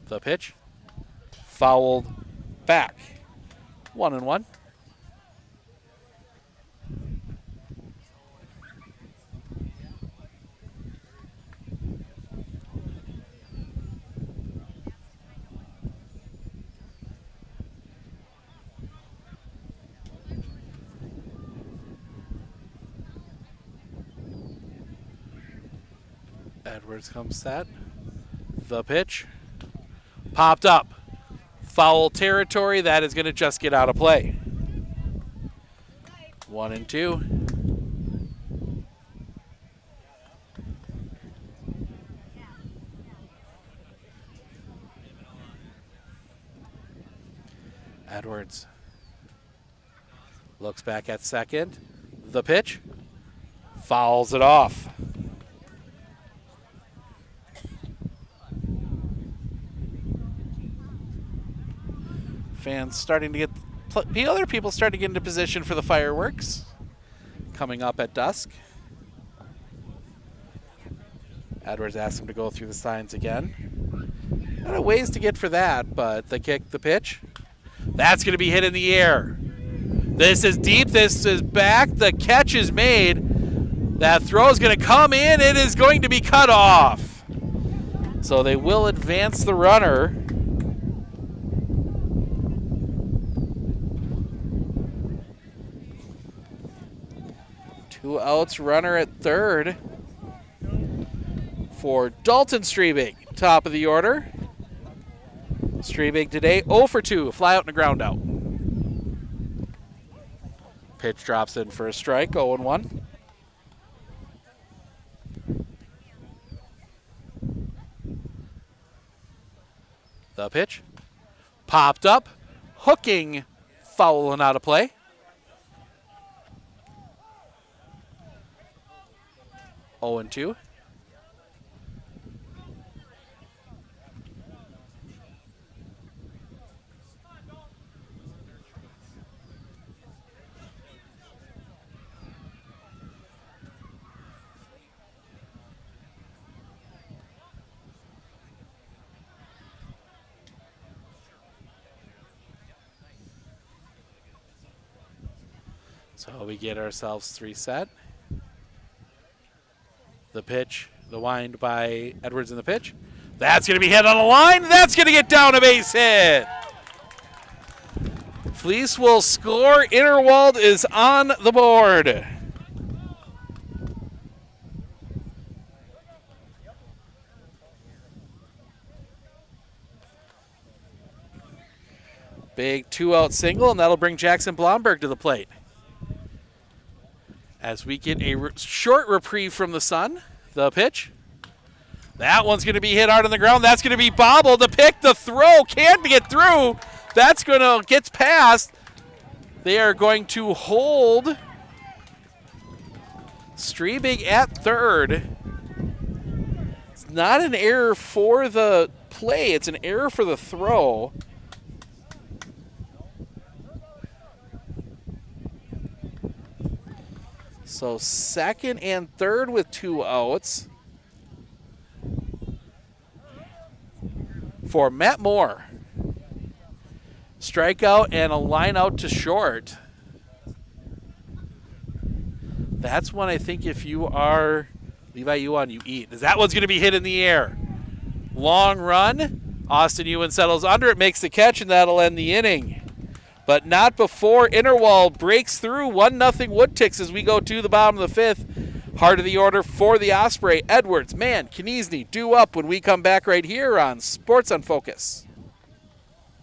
The pitch. Fouled back. 1-1. Edwards comes set. The pitch. Popped up. Foul territory. That is going to just get out of play. 1-2. Edwards looks back at second. The pitch. Fouls it off. Fans starting to get, other people starting to get into position for the fireworks coming up at dusk. Edwards asks him to go through the signs again. Not a ways to get for that, but the kick, the pitch. That's going to be hit in the air. This is deep, this is back, the catch is made. That throw is going to come in, it is going to be cut off. So they will advance the runner. Two outs, runner at third for Dalton Strebig, top of the order. Strebig today 0 for 2, fly out and a ground out. Pitch drops in for a strike, 0-1. The pitch popped up, hooking, foul and out of play. 0-2. So we get ourselves 3 set. The pitch, the wind by Edwards in the pitch. That's going to be hit on the line. That's going to get down a base hit. Fleece will score. Interwald is on the board. Big 2-out single, and that'll bring Jackson Blomberg to the plate. As we get a short reprieve from the sun, the pitch. That one's going to be hit hard on the ground. That's going to be bobbled. The pick, the throw, can't get through. That's going to get past. They are going to hold Strebig at third. It's not an error for the play. It's an error for the throw. So second and third with 2 outs for Matt Moore. Strikeout and a line out to short. That's one I think if you are Levi Yuan, you eat. That one's going to be hit in the air. Long run. Austin Ewan settles under it, makes the catch, and that'll end the inning. But not before Interwald breaks through 1-0 Woodticks as we go to the bottom of the fifth. Heart of the order for the Osprey. Edwards, Mann, Konieczny due up when we come back right here on Sports on Focus.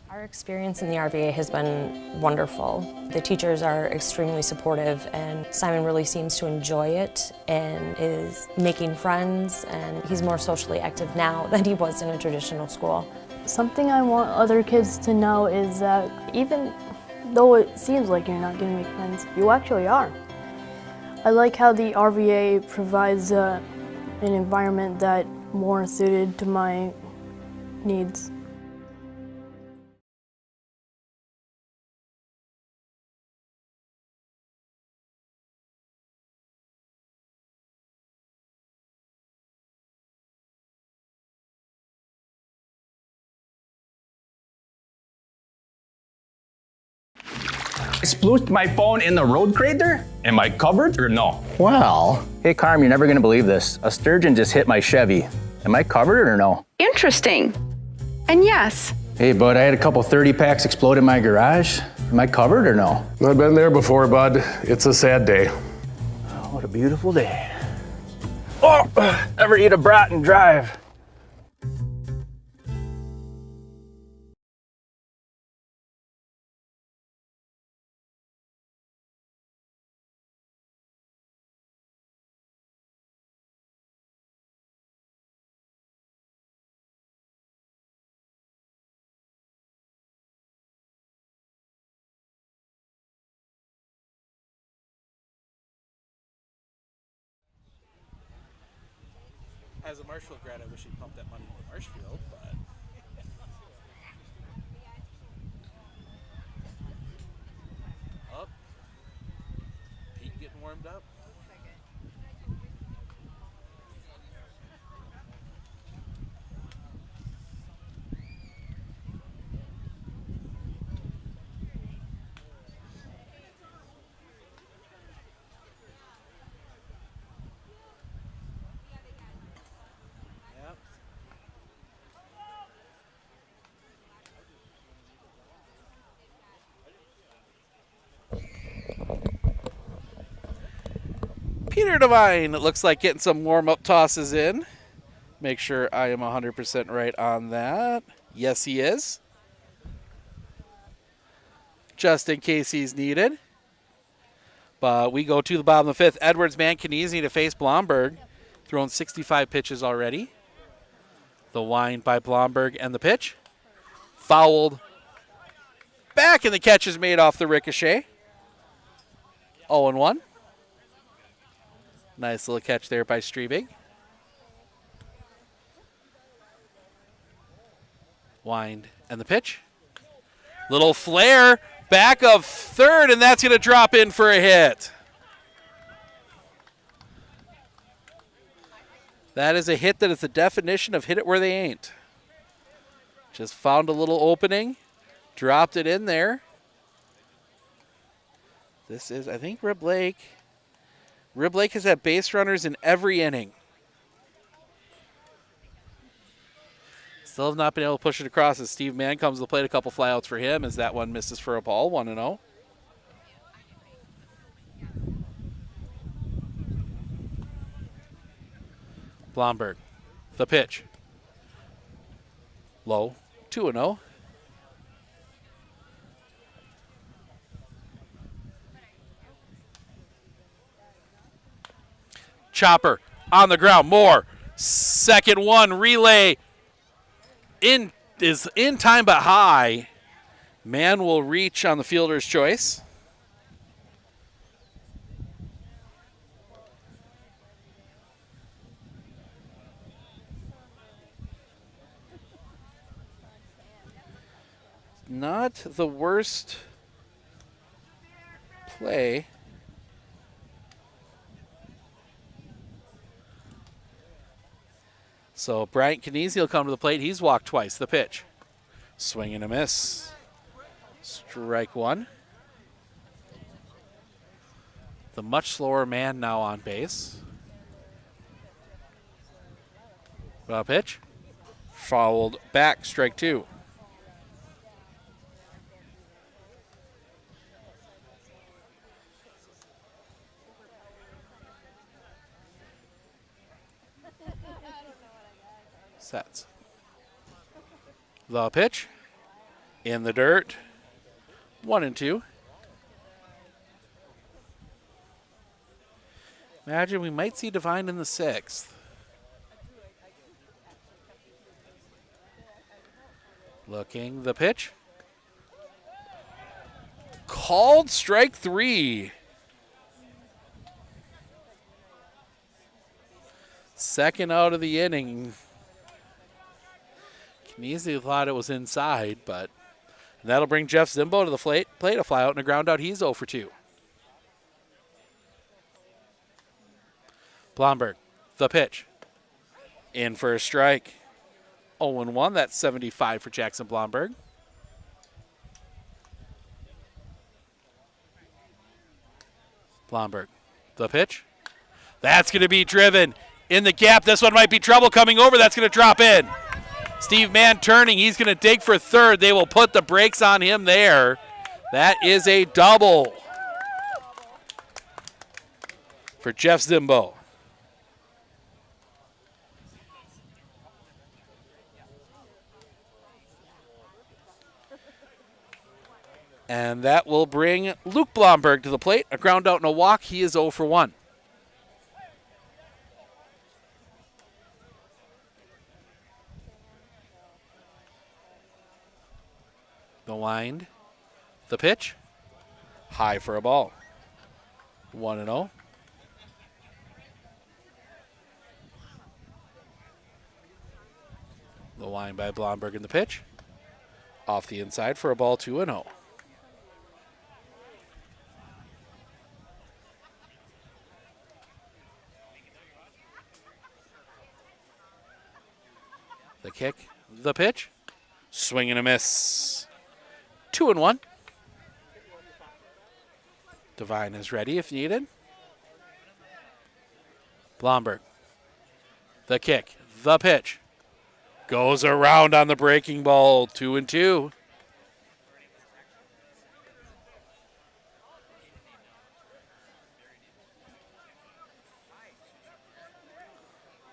Our experience in the RVA has been wonderful. The teachers are extremely supportive, and Simon really seems to enjoy it and is making friends, and he's more socially active now than he was in a traditional school. Something I want other kids to know is that even though it seems like you're not going to make friends, you actually are. I like how the RVA provides an environment that more suited to my needs. I splooshed my phone in the road crater? Am I covered or no? Well, hey Carm, you're never gonna believe this. A sturgeon just hit my Chevy. Am I covered or no? Interesting. And yes. Hey bud, I had a couple 30 packs explode in my garage. Am I covered or no? I've been there before, bud. It's a sad day. Oh, what a beautiful day. Oh, ever eat a brat and drive? As a Marshfield grad, I wish he'd pumped that money into Marshfield, but up. Pete getting warmed up. Peter Devine, it looks like getting some warm-up tosses in. Make sure I am 100% right on that. Yes, he is. Just in case he's needed. But we go to the bottom of the fifth. Edwards, Mann, Konieczny to face Blomberg. Thrown 65 pitches already. The wind by Blomberg and the pitch. Fouled. Back, and the catch is made off the ricochet. 0-1. Nice little catch there by Strebig. Wind and the pitch. Little flare, back of third, and that's going to drop in for a hit. That is a hit that is the definition of hit it where they ain't. Just found a little opening, dropped it in there. This is, I think, Rib Lake. Rib Lake has had base runners in every inning. Still have not been able to push it across as Steve Mann comes to the plate. A couple flyouts for him as that one misses for a ball, 1-0. Blomberg, the pitch. Low, 2-0. Chopper on the ground, more. Second one, relay is in time but high. Man will reach on the fielder's choice. Not the worst play. So Bryant Kinesi will come to the plate. He's walked twice. The pitch. Swing and a miss. Strike one. The much slower man now on base. Pitch. Fouled back. Strike two. Sets. The pitch in the dirt. 1-2. Imagine we might see Devine in the sixth. Looking, the pitch. Called strike three. Second out of the inning. Kinesi thought it was inside, but that'll bring Jeff Zimbo to the plate. A fly out and a ground out. He's 0 for 2. Blomberg, the pitch. In for a strike. 0-1. That's 75 for Jackson Blomberg. Blomberg, the pitch. That's going to be driven in the gap. This one might be trouble coming over. That's going to drop in. Steve Mann turning. He's going to dig for third. They will put the brakes on him there. That is a double for Jeff Zimbo. And that will bring Luke Blomberg to the plate. A ground out and a walk. He is 0 for 1. The wind, the pitch, high for a ball. 1-0. The wind by Blomberg in the pitch. Off the inside for a ball, 2-0. The kick, the pitch, swing and a miss. 2-1. Devine is ready if needed. Blomberg. The kick. The pitch. Goes around on the breaking ball. 2-2.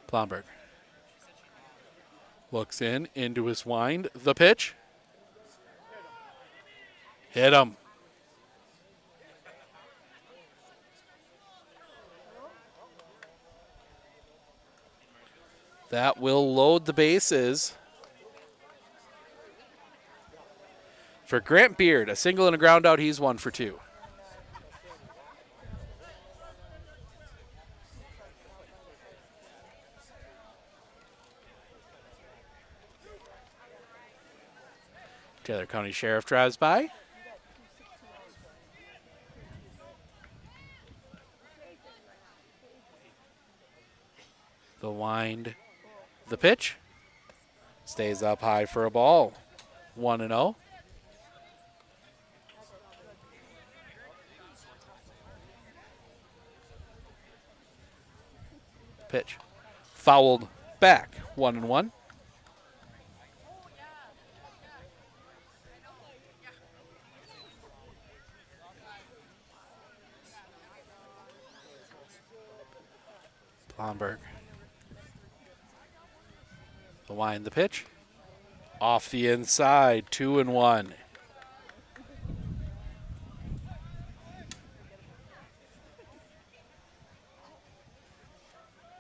Blomberg. Looks into his wind. The pitch. Hit him. That will load the bases. For Grant Beard, a single and a ground out, he's 1 for 2. Taylor County Sheriff drives by. The wind, the pitch. Stays up high for a ball. 1-0. Pitch. Fouled back. 1-1. Swanberg. The wind, the pitch. Off the inside, 2-1.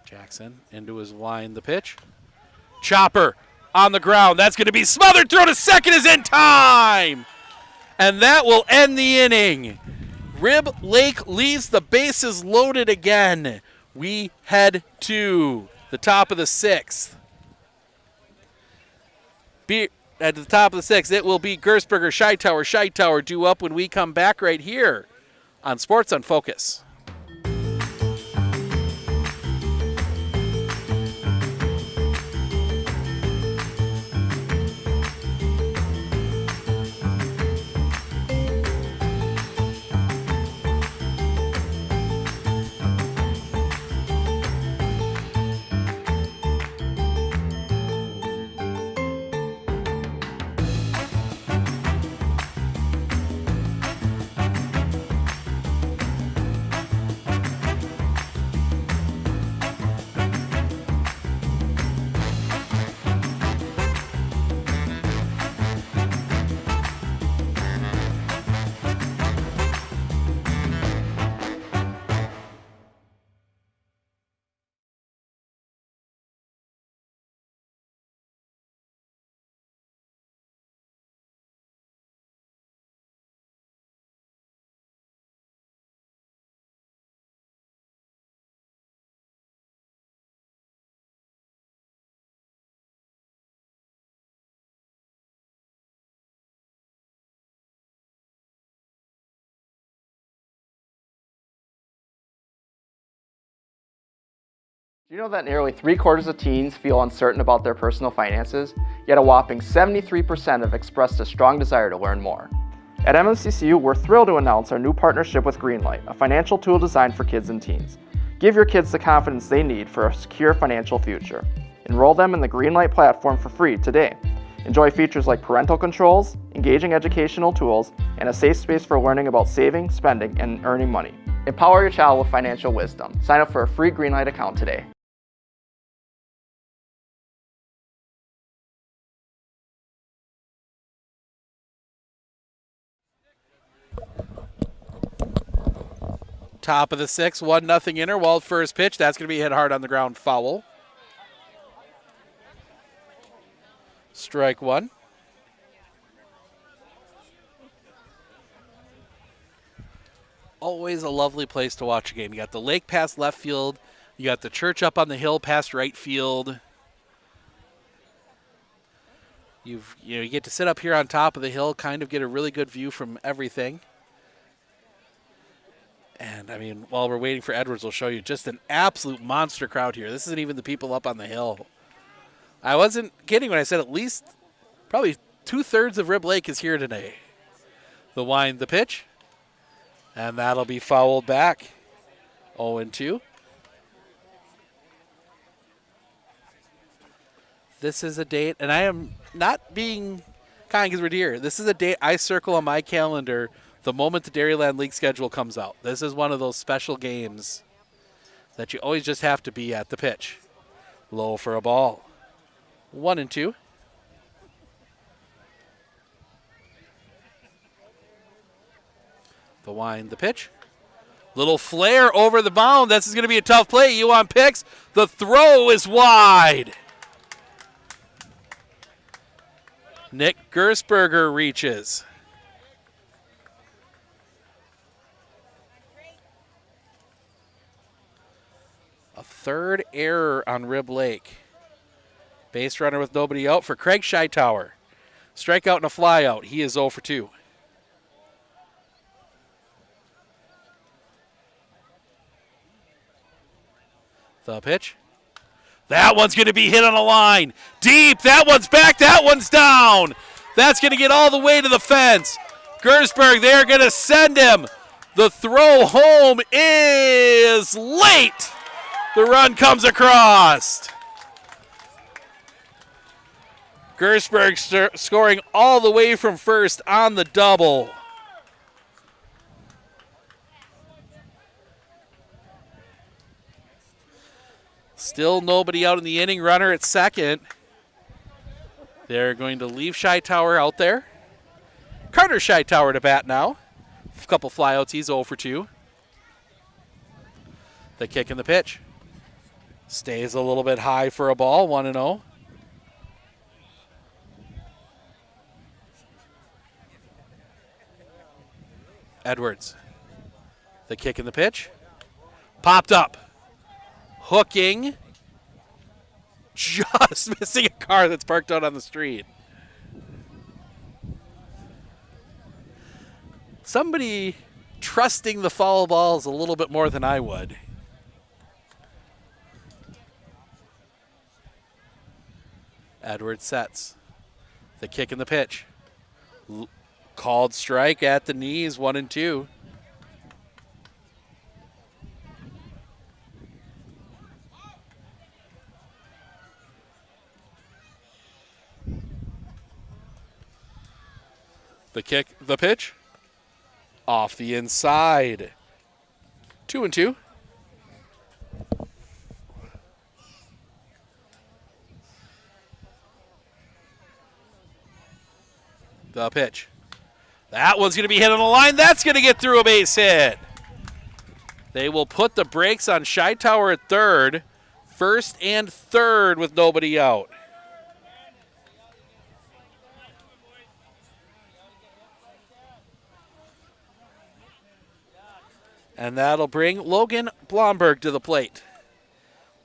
Jackson into his wind, the pitch. Chopper on the ground. That's going to be smothered. Throw to second is in time. And that will end the inning. Rib Lake leaves the bases loaded again. We head to the top of the sixth. At the top of the sixth, it will be Gersberger, Scheitower. Scheitower due up when we come back right here on Sports on Focus. Do you know that nearly 3/4 of teens feel uncertain about their personal finances, yet a whopping 73% have expressed a strong desire to learn more? At MNCCU, we're thrilled to announce our new partnership with Greenlight, a financial tool designed for kids and teens. Give your kids the confidence they need for a secure financial future. Enroll them in the Greenlight platform for free today. Enjoy features like parental controls, engaging educational tools, and a safe space for learning about saving, spending, and earning money. Empower your child with financial wisdom. Sign up for a free Greenlight account today. Top of the sixth, 1-0 Interwald. First pitch, that's going to be hit hard on the ground, foul. Strike one. Always a lovely place to watch a game. You got the lake past left field. You got the church up on the hill past right field. You get to sit up here on top of the hill, kind of get a really good view from everything. And, I mean, while we're waiting for Edwards, we'll show you just an absolute monster crowd here. This isn't even the people up on the hill. I wasn't kidding when I said at least probably 2/3 of Rib Lake is here today. The wind, the pitch. And that'll be fouled back. 0-2. This is a date, and I am not being kind because we're here. This is a date I circle on my calendar the moment the Dairyland League schedule comes out. This is one of those special games that you always just have to be at. The pitch. Low for a ball. 1-2. The wind, the pitch. Little flare over the mound. This is going to be a tough play. Yuan picks. The throw is wide. Nick Gersberger reaches. A third error on Rib Lake. Base runner with nobody out for Craig Scheitower. Strikeout and a flyout. He is 0-2. The pitch. That one's going to be hit on a line. Deep. That one's back. That one's down. That's going to get all the way to the fence. Gersberg, they're going to send him. The throw home is late. The run comes across. Gersberg scoring all the way from first on the double. Still nobody out in the inning. Runner at second. They're going to leave Shytower out there. Carter Shytower to bat now. A couple flyouts. He's 0 for 2. The kick and the pitch. Stays a little bit high for a ball. 1-0. Edwards. The kick and the pitch. Popped up. Hooking. Just missing a car that's parked out on the street. Somebody trusting the foul balls a little bit more than I would. Edwards sets. The kick and the pitch. Called strike at the knees, 1-2. The kick, the pitch. Off the inside. 2-2. The pitch. That one's going to be hit on the line. That's going to get through a base hit. They will put the brakes on Shytower at third. First and third with nobody out. And that'll bring Logan Blomberg to the plate.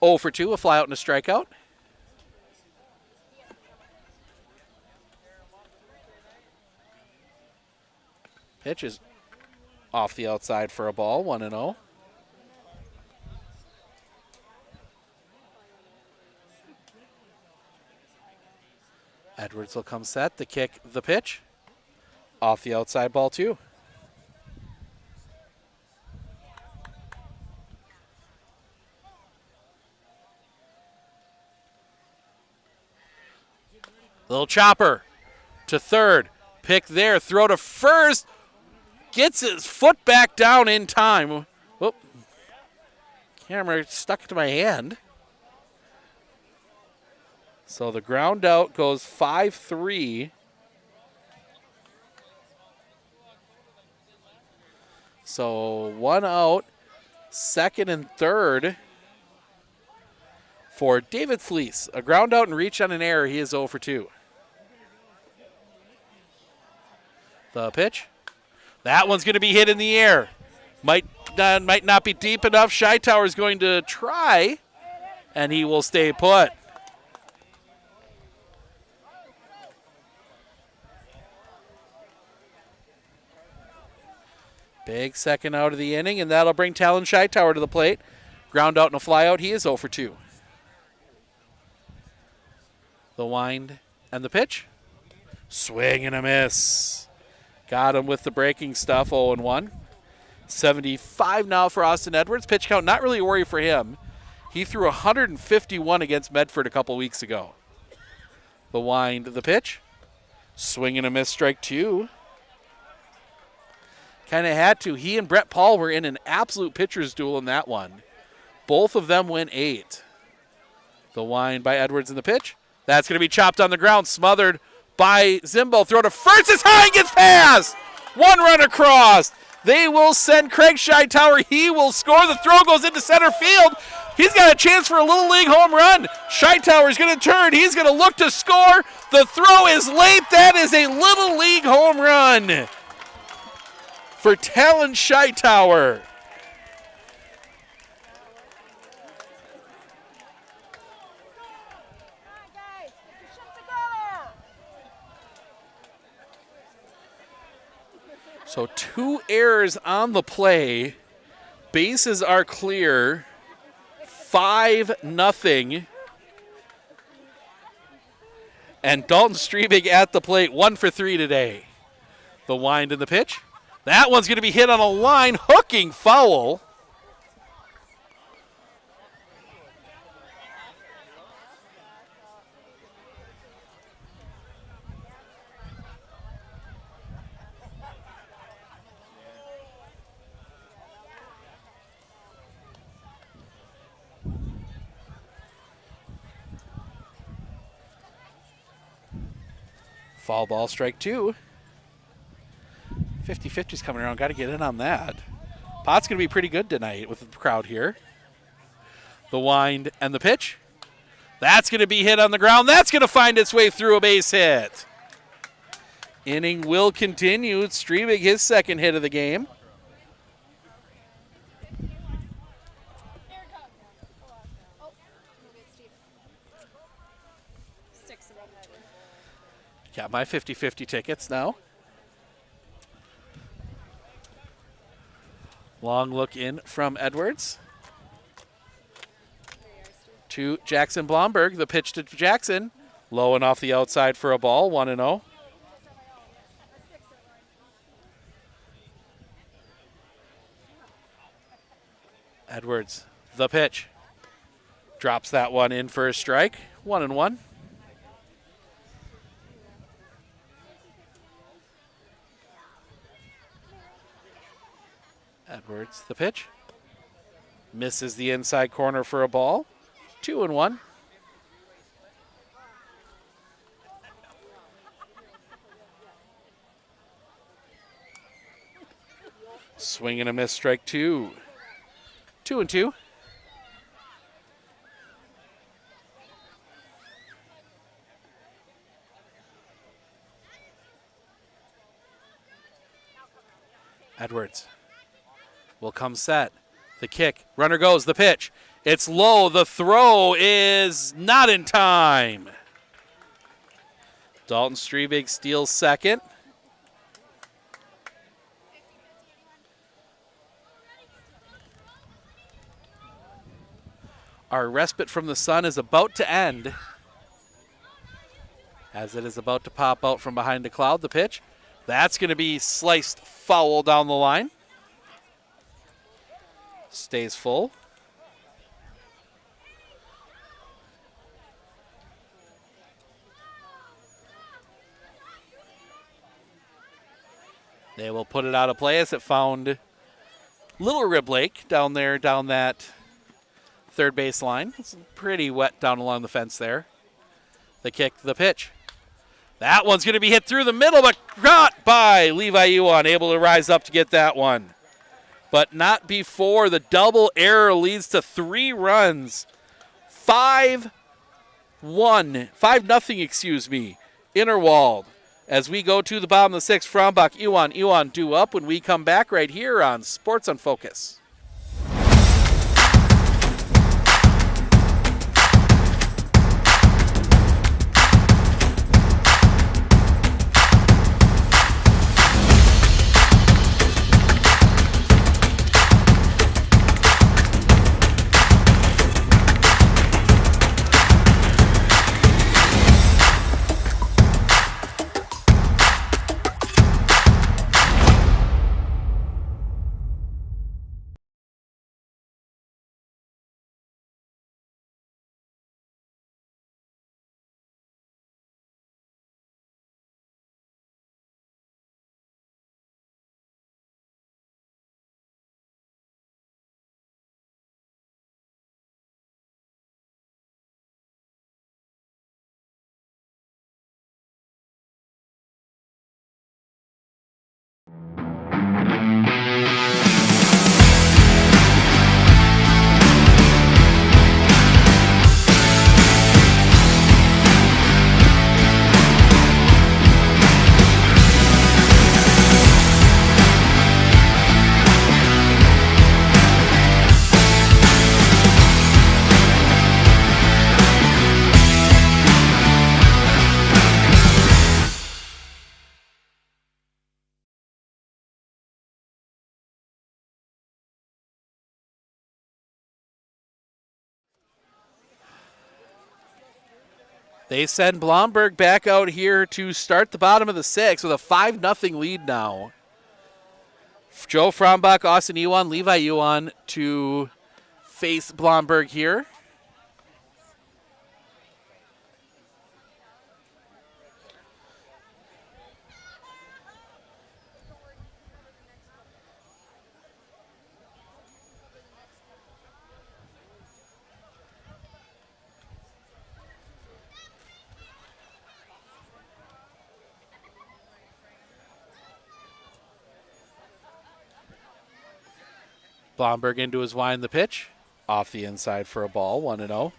0 for 2, a flyout and a strikeout. Pitch is off the outside for a ball, 1-0. Edwards will come set, the kick, the pitch. Off the outside, ball 2. Little chopper to third. Pick there. Throw to first. Gets his foot back down in time. Whoop. Camera stuck to my hand. So the ground out goes 5-3. So 1 out. Second and third for David Fleece. A ground out and reach on an error. He is 0 for 2. The pitch. That one's going to be hit in the air. Might not be deep enough. Shytower is going to try, and he will stay put. Big second out of the inning, and that'll bring Talon Shytower to the plate. Ground out and a fly out. He is 0 for 2. The wind and the pitch. Swing and a miss. Got him with the breaking stuff, 0-1. 75 now for Austin Edwards. Pitch count, not really a worry for him. He threw 151 against Medford a couple weeks ago. The wind, the pitch. Swing and a miss, strike 2. Kind of had to. He and Brett Paul were in an absolute pitcher's duel in that one. Both of them went 8. The wind by Edwards in the pitch. That's going to be chopped on the ground, smothered by Zimbo. Throw to first is high and gets past. 1 run across. They will send Craig Shytower. He will score. The throw goes into center field. He's got a chance for a Little League home run. Shytower is going to turn. He's going to look to score. The throw is late. That is a Little League home run for Talon Shytower. So 2 errors on the play. Bases are clear. 5-0. And Dalton Strebig at the plate, 1 for 3 today. The wind and the pitch. That one's going to be hit on a line, hooking foul. Foul ball, strike 2. 50-50's coming around. Got to get in on that. Pot's going to be pretty good tonight with the crowd here. The wind and the pitch. That's going to be hit on the ground. That's going to find its way through a base hit. Inning will continue. Strebig, his second hit of the game. Got my 50-50 tickets now. Long look in from Edwards. To Jackson Blomberg. The pitch to Jackson. Low and off the outside for a ball. 1-0. Edwards, the pitch. Drops that one in for a strike. 1-1. Edwards, the pitch. Misses the inside corner for a ball. 2-1. Swing and a miss, strike 2. 2-2. Edwards will come set. The kick. Runner goes. The pitch. It's low. The throw is not in time. Dalton Strebig steals second. Our respite from the sun is about to end. As it is about to pop out from behind a cloud. The pitch. That's going to be sliced foul down the line. Stays full. They will put it out of play as it found Little Rib Lake down there, down that third base line. It's pretty wet down along the fence there. The kick, the pitch. That one's going to be hit through the middle, but caught by Levi Yuan, able to rise up to get that one. But not before the double error leads to 3 runs. 5-0, excuse me. Interwald. As we go to the bottom of the 6th, Frauenbach, Yuan due up when we come back right here on Sports on Focus. They send Blomberg back out here to start the bottom of the 6th with a 5-0 lead now. Joe Frauenbach, Austin Yuan, Levi Yuan to face Blomberg here. Blomberg into his wind, the pitch. Off the inside for a ball, 1-0.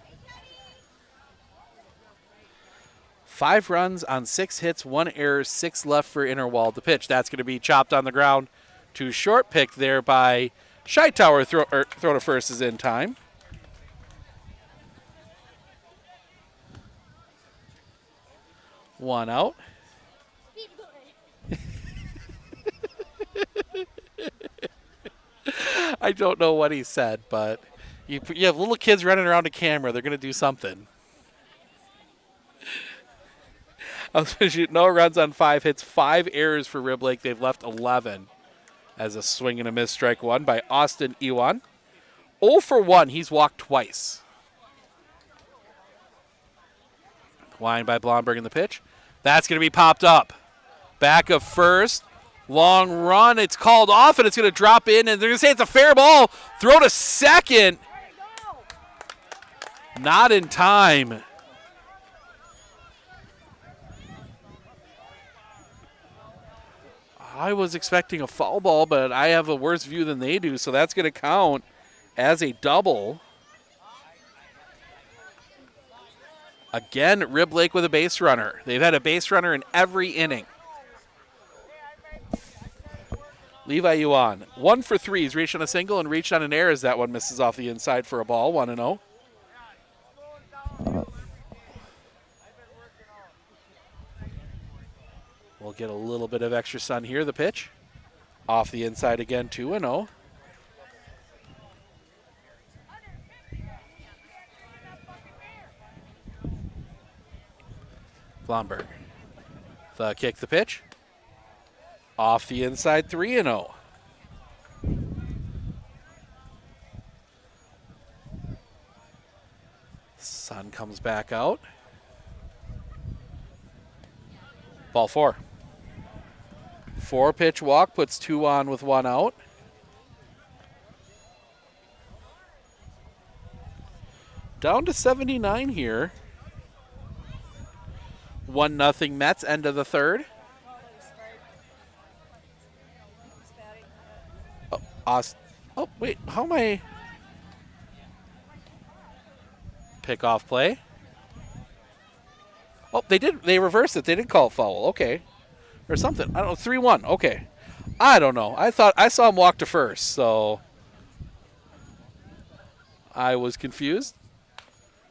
5 runs on 6 hits, 1 error, 6 left for Interwald. The pitch, that's going to be chopped on the ground. Too short, pick there by Scheitower. Throw to first is in time. One out. I don't know what he said, but you have little kids running around a camera. They're going to do something. I was going to shoot no runs on 5 hits, 5 errors for Rib Lake. They've left 11 as a swing and a miss, strike 1 by Austin Iwan. 0 for 1. He's walked twice. Wind by Blomberg in the pitch. That's going to be popped up. Back of first. Long run. It's called off, and it's going to drop in, and they're going to say it's a fair ball. Throw to second. Not in time. I was expecting a foul ball, but I have a worse view than they do, so that's going to count as a double. Again, Rib Lake with a base runner. They've had a base runner in every inning. Levi Yuan, 1 for 3. He's reached on a single and reached on an error as that one misses off the inside for a ball, 1-0. We'll get a little bit of extra sun here. The pitch off the inside again, 2-0. Blomberg. The kick, the pitch. Off the inside, 3-0. Sun comes back out. Ball 4. 4-pitch walk, puts 2 on with 1 out. Down to 79 here. 1-0 Mets, end of the third. Oh, wait, how am I? Pick off play. Oh, they reversed it. They did call it foul. Okay. Or something. I don't know. 3-1. Okay. I don't know. I saw him walk to first, so I was confused.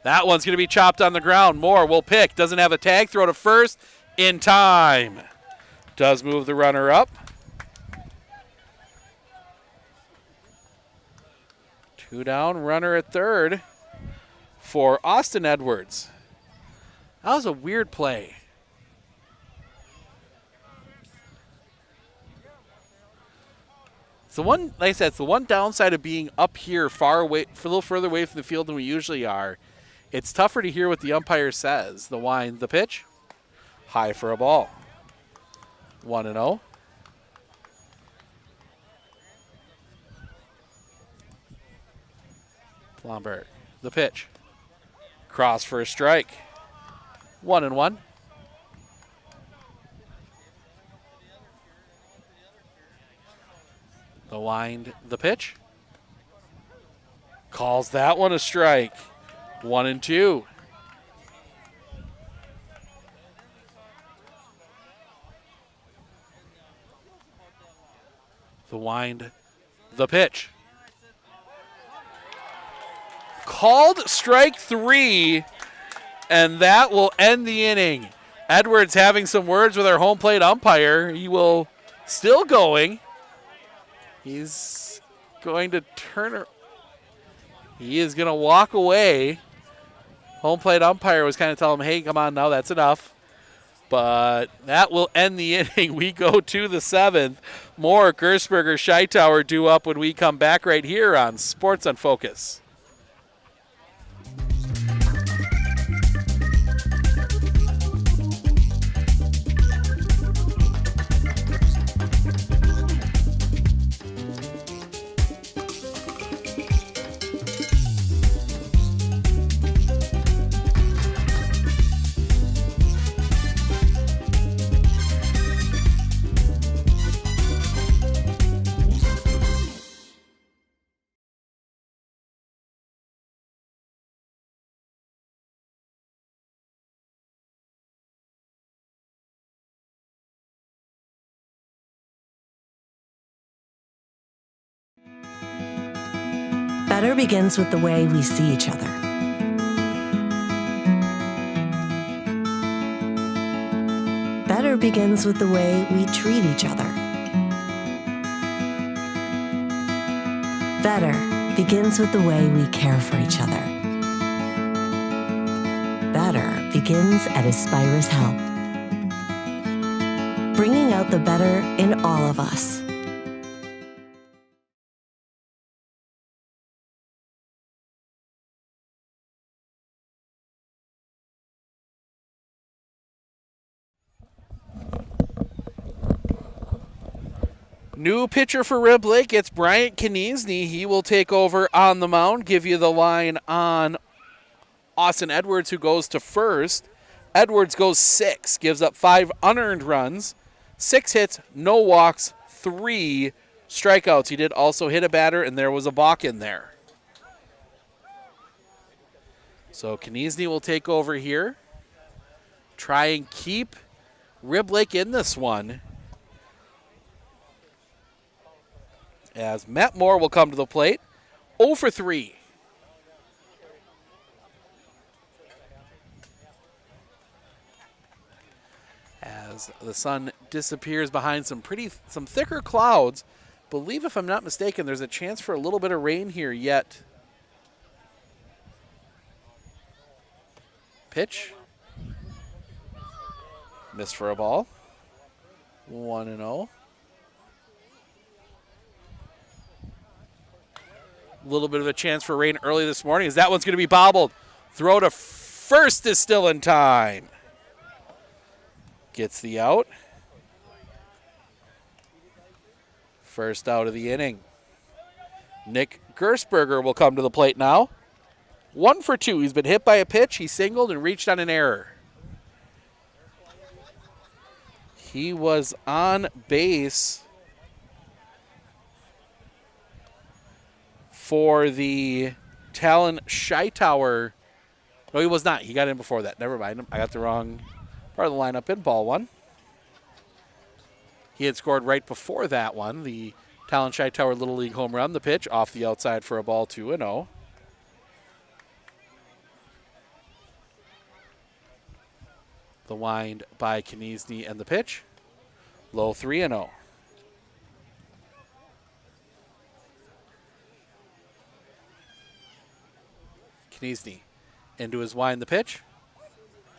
That one's going to be chopped on the ground. Moore will pick. Doesn't have a tag. Throw to first in time. Does move the runner up. 2 down. Runner at third for Austin Edwards. That was a weird play. It's the one, like I said, it's the one downside of being up here far away, a little further away from the field than we usually are. It's tougher to hear what the umpire says. The wind, the pitch, high for a ball. 1-0. Blomberg, the pitch, cross for a strike. 1-1. The wind, the pitch. Calls that one a strike. 1-2. The wind, the pitch. Called strike 3, and that will end the inning. Edwards having some words with our home plate umpire. He will still going. He's going to turn. He is going to walk away. Home plate umpire was kind of telling him, hey, come on now, that's enough. But that will end the inning. We go to the 7th. More Gersberger, Scheitower due up when we come back right here on Sports on Focus. Better begins with the way we see each other. Better begins with the way we treat each other. Better begins with the way we care for each other. Better begins at Aspirus Health, bringing out the better in all of us. New pitcher for Rib Lake, it's Bryant Kniesny. He will take over on the mound, give you the line on Austin Edwards, who goes to first. Edwards goes 6, gives up 5 unearned runs, 6 hits, no walks, 3 strikeouts. He did also hit a batter, and there was a balk in there. So Kniesny will take over here, try and keep Rib Lake in this one, as Matt Moore will come to the plate. 0 for 3. As the sun disappears behind some thicker clouds. Believe, if I'm not mistaken, there's a chance for a little bit of rain here yet. Pitch. Missed for a ball. 1-0. A little bit of a chance for rain early this morning, as that one's going to be bobbled. Throw to first is still in time. Gets the out. First out of the inning. Nick Gersberger will come to the plate now. 1 for 2. He's been hit by a pitch. He singled and reached on an error. He was on base for the Talon Shytower. No, he was not. He got in before that. Never mind. I got the wrong part of the lineup in. Ball 1. He had scored right before that one, the Talon Shytower Little League home run. The pitch off the outside for a ball, 2-0. The wind by Kniesny and the pitch. Low, 3-0. Kniesny into his wind, the pitch.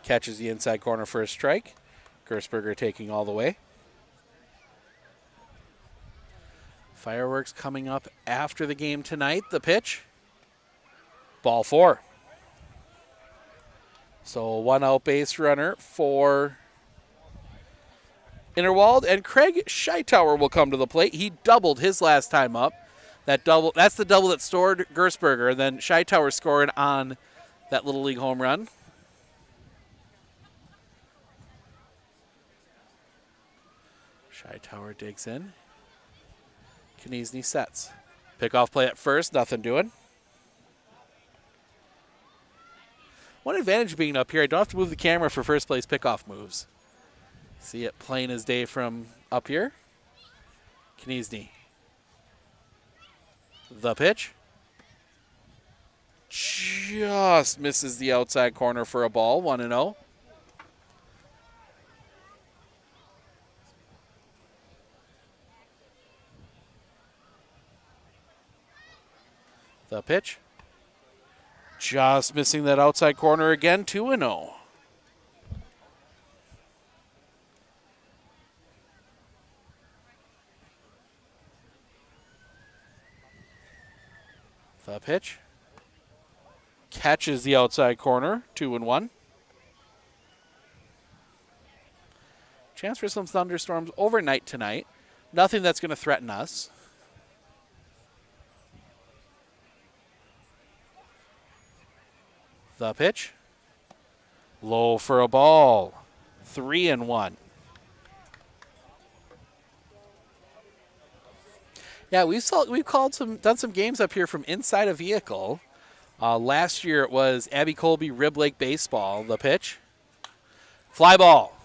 Catches the inside corner for a strike. Gersberger taking all the way. Fireworks coming up after the game tonight. The pitch. Ball 4. So 1 out base runner for Interwald, and Craig Shytower will come to the plate. He doubled his last time up. That's the double that stored Gersberger, and then Shytower scored on that Little League home run. Shytower digs in. Kniesny sets. Pickoff play at first, nothing doing. One advantage of being up here, I don't have to move the camera for first place pickoff moves. See it plain as day from up here. Kniesny. The pitch. Just misses the outside corner for a ball, 1-0. The pitch. Just missing that outside corner again, 2-0. The pitch. Catches the outside corner, 2-1. Chance for some thunderstorms overnight tonight. Nothing that's going to threaten us. The pitch. Low for a ball. 3-1. Yeah, we've done some games up here from inside a vehicle. Last year it was Abby Colby Rib Lake baseball. The pitch. Fly ball.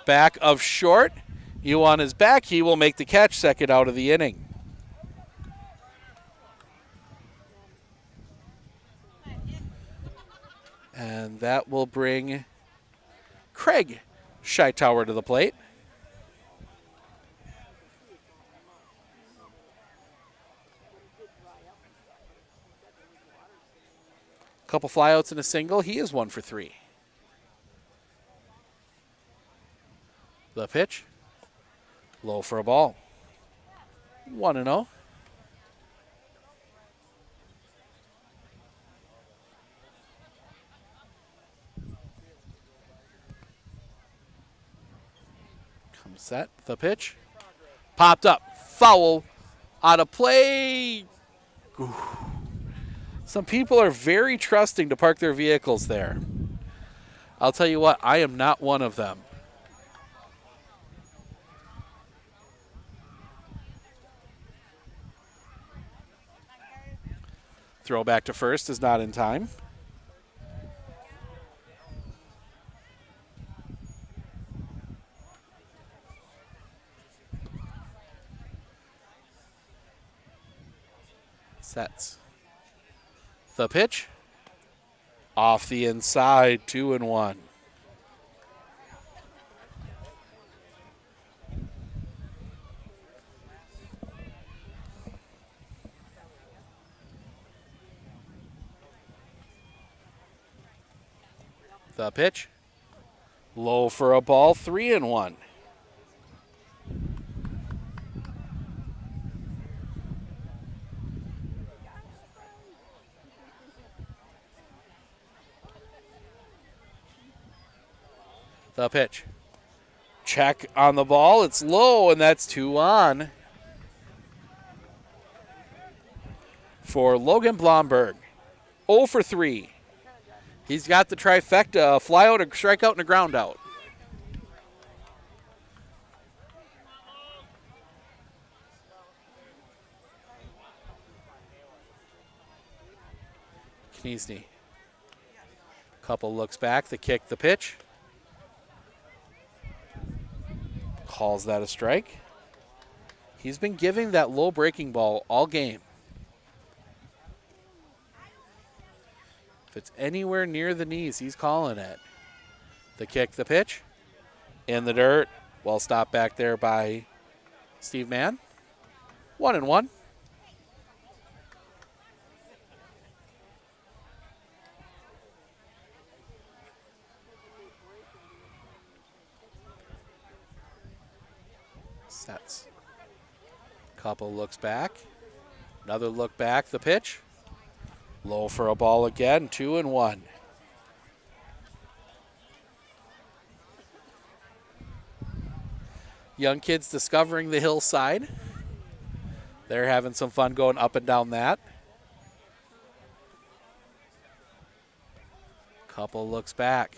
Back of short. You on his back. He will make the catch, second out of the inning. And that will bring Craig Scheitower to the plate. Couple flyouts and a single. He is 1 for 3. The pitch. Low for a ball. 1-0. Comes set. The pitch. Popped up. Foul. Out of play. Ooh. Some people are very trusting to park their vehicles there. I'll tell you what, I am not one of them. Throw back to first is not in time. Sets. The pitch. Off the inside, 2-1. The pitch. Low for a ball, 3-1. The pitch. Check on the ball. It's low, and that's 2 on. For Logan Blomberg. 0 for 3. He's got the trifecta, a flyout, a strikeout, and a ground out. Kniesny. Couple looks back, the kick, the pitch. Calls that a strike. He's been giving that low breaking ball all game. If it's anywhere near the knees, he's calling it. The kick, the pitch. In the dirt. Well stopped back there by Steve Mann. 1-1. Sets. Couple looks back. Another look back, the pitch. Low for a ball again, 2-1. Young kids discovering the hillside. They're having some fun going up and down that. Couple looks back.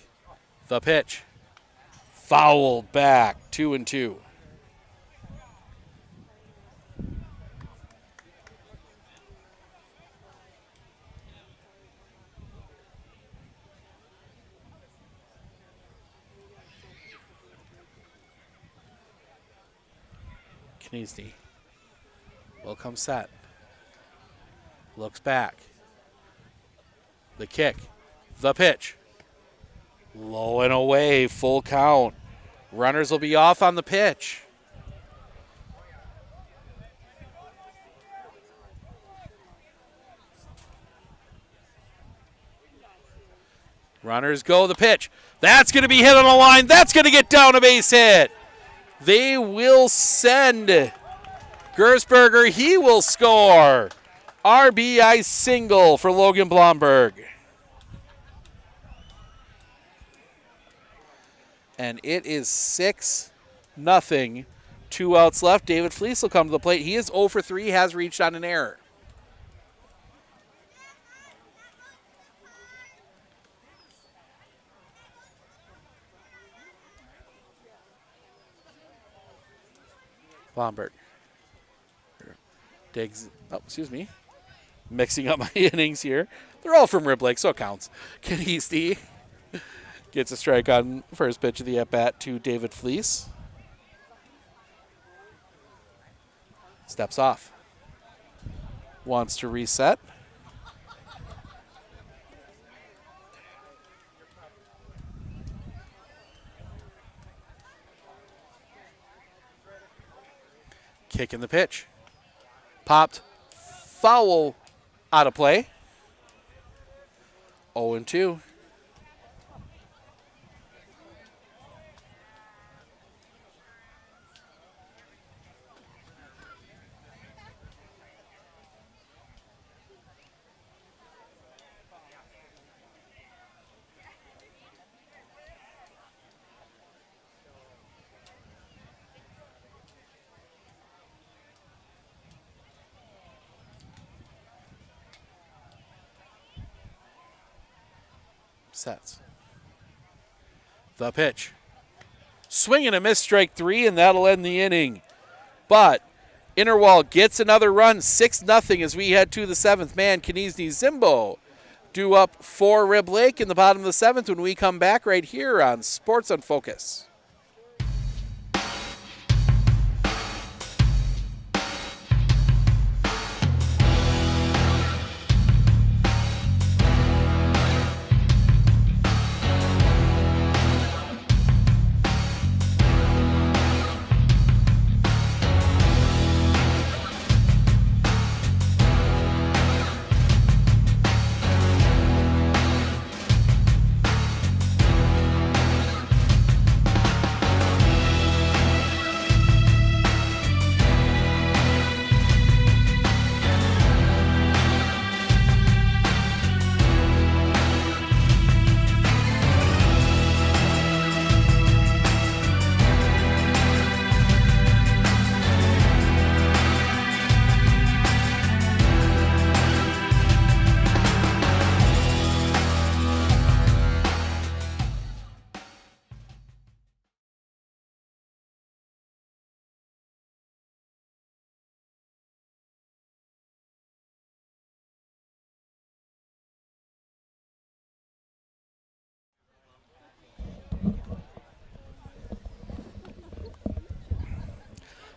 The pitch. Fouled back, 2-2. Kniesny will come set. Looks back. The kick. The pitch. Low and away. Full count. Runners will be off on the pitch. Runners go. The pitch. That's going to be hit on the line. That's going to get down a base hit. They will send Gersberger. He will score. RBI single for Logan Blomberg. And it is 6-0. 2 outs left. David Fleece will come to the plate. He is 0 for 3, has reached on an error. Blomberg digs, mixing up my innings here. They're all from Rib Lake, so it counts. Kniesny gets a strike on first pitch of the at-bat to David Fleece. Steps off. Wants to reset. Kick in the pitch. Popped. Foul out of play. 0-2. Sets. The pitch. Swing and a miss, strike 3, and that'll end the inning. But Interwald gets another run, 6-0 as we head to the 7th man. Kniezny Zimbo due up for Rib Lake in the bottom of the 7th when we come back right here on Sports on Focus.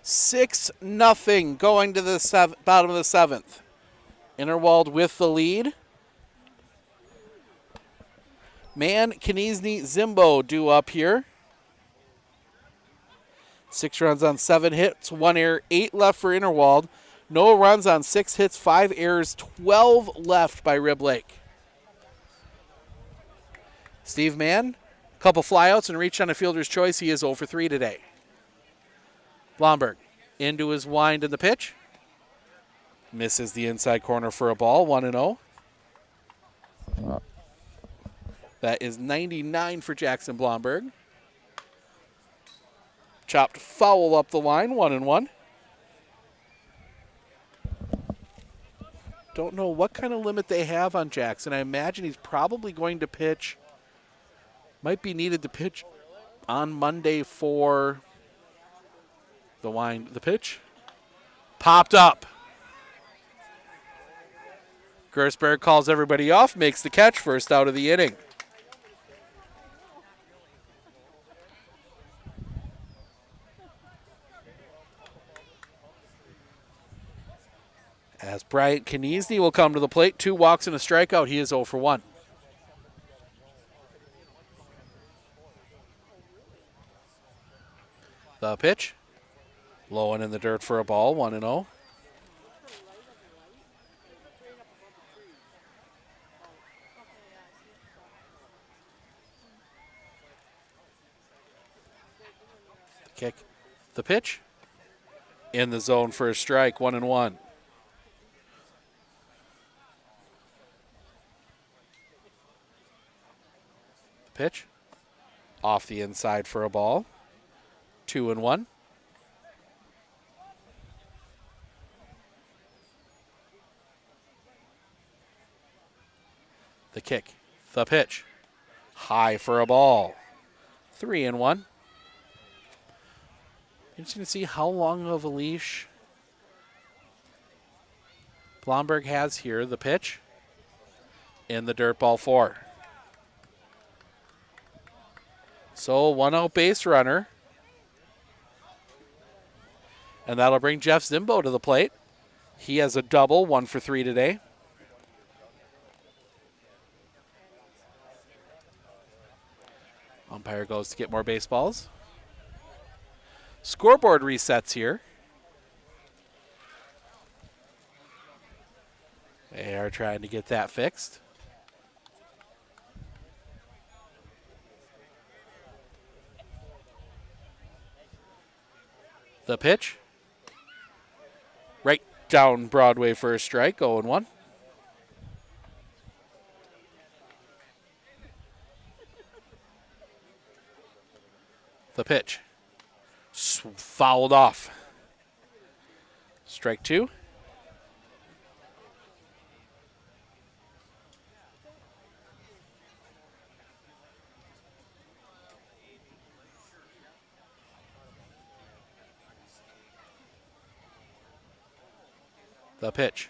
Six nothing going to the bottom of the 7th. Interwald with the lead. Man Kniezny Zimbo due up here. 6 runs on 7 hits, 1 error, 8 left for Interwald. No runs on 6 hits, 5 errors, 12 left by Rib Lake. Steve Mann, a couple flyouts and reached on a fielder's choice. He is 0 for 3 today. Blomberg into his wind in the pitch. Misses the inside corner for a ball, 1-0. That is 99 for Jackson Blomberg. Chopped foul up the line, 1-1. Don't know what kind of limit they have on Jackson. I imagine he's probably going to pitch, might be needed to pitch on Monday for the wind, the pitch. Popped up. Gersberg calls everybody off, makes the catch, first out of the inning. As Bryant Kniezny will come to the plate, 2 walks and a strikeout. He is 0 for 1. The pitch. Low and in the dirt for a ball, 1-0. The kick. The pitch. In the zone for a strike, 1-1. Pitch. Off the inside for a ball, 2-1. The kick, the pitch, high for a ball, 3-1. Interesting to see how long of a leash Blomberg has here. The pitch, in the dirt, ball 4. So 1 out base runner. And that'll bring Jeff Zimbo to the plate. He has a double, 1 for 3 today. Umpire goes to get more baseballs. Scoreboard resets here. are trying to get that fixed. The pitch. Right down Broadway for a strike, 0-1. The pitch. Fouled off. Strike 2. The pitch.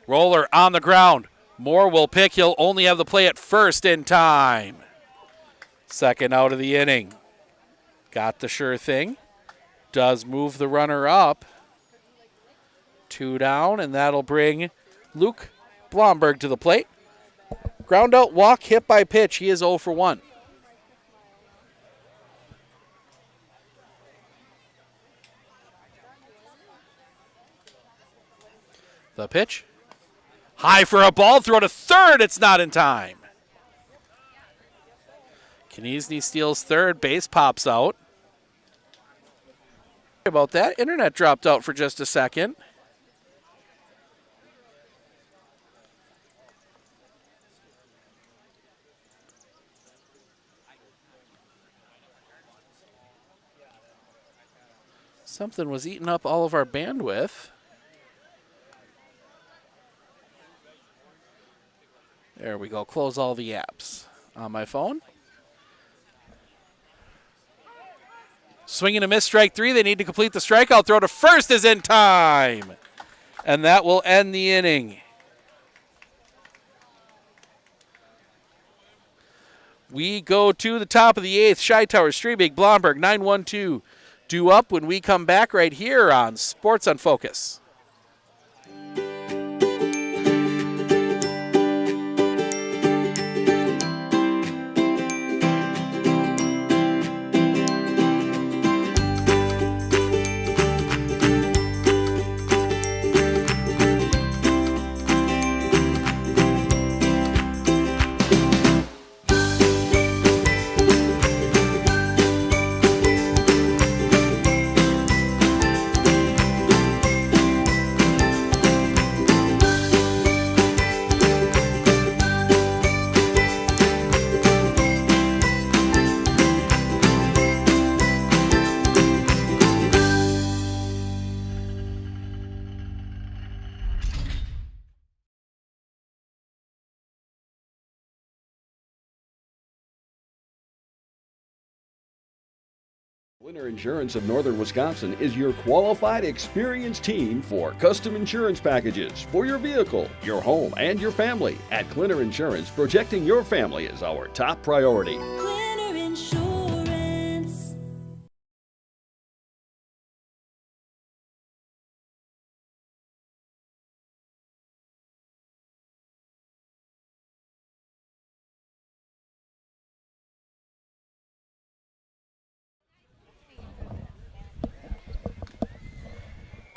Roller on the ground. Moore will pick. He'll only have the play at first in time. Second out of the inning. Got the sure thing. Does move the runner up. 2 down, and that'll bring Luke Blomberg to the plate. Ground out walk, hit by pitch. He is 0 for 1. The pitch. High for a ball, throw to third. It's not in time. Kniezny steals third, base pops out. About that, internet dropped out for just a second. Something was eating up all of our bandwidth. There we go. Close all the apps on my phone. Swing and a miss, strike 3. They need to complete the strikeout. Throw to first is in time. And that will end the inning. We go to the top of the 8th. Scheitauer, Streebig, Blomberg, 9-1-2. Due up when we come back right here on Sports on Focus. Clinner Insurance of Northern Wisconsin is your qualified, experienced team for custom insurance packages for your vehicle, your home, and your family. At Clinner Insurance, protecting your family is our top priority. Clinner Insurance.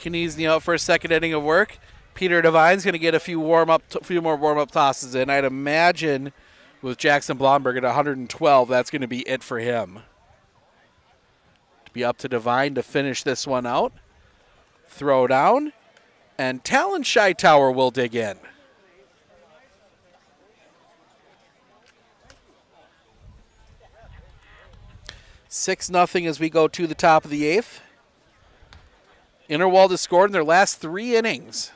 Kniezny out for a second inning of work. Peter Devine's going to get a few more warm-up tosses in. I'd imagine with Jackson Blomberg at 112, that's going to be it for him. To be up to Devine to finish this one out. Throw down, and Talon Scheitauer will dig in. (6-0) as we go to the top of the 8th. Interwald has scored in their last 3 innings.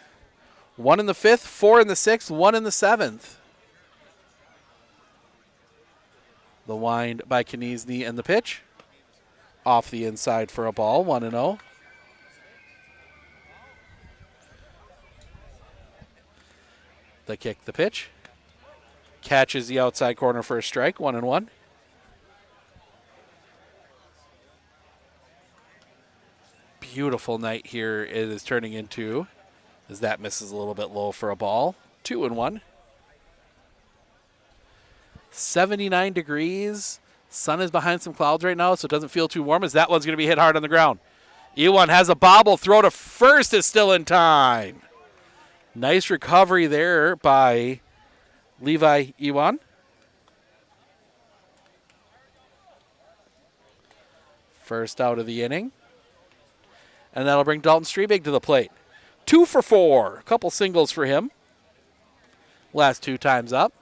1 in the 5th, 4 in the 6th, 1 in the 7th. The wind by Kniezny and the pitch. Off the inside for a ball, 1-0. The kick, the pitch. Catches the outside corner for a strike, 1-1. Beautiful night here it is turning into, as that misses a little bit low for a ball. 2-1. 79 degrees. Sun is behind some clouds right now, so it doesn't feel too warm as that one's going to be hit hard on the ground. Ewan has a bobble. Throw to first is still in time. Nice recovery there by Levi Iwan. First out of the inning. And that'll bring Dalton Strebig to the plate. 2 for 4. A couple singles for him. Last 2 times up.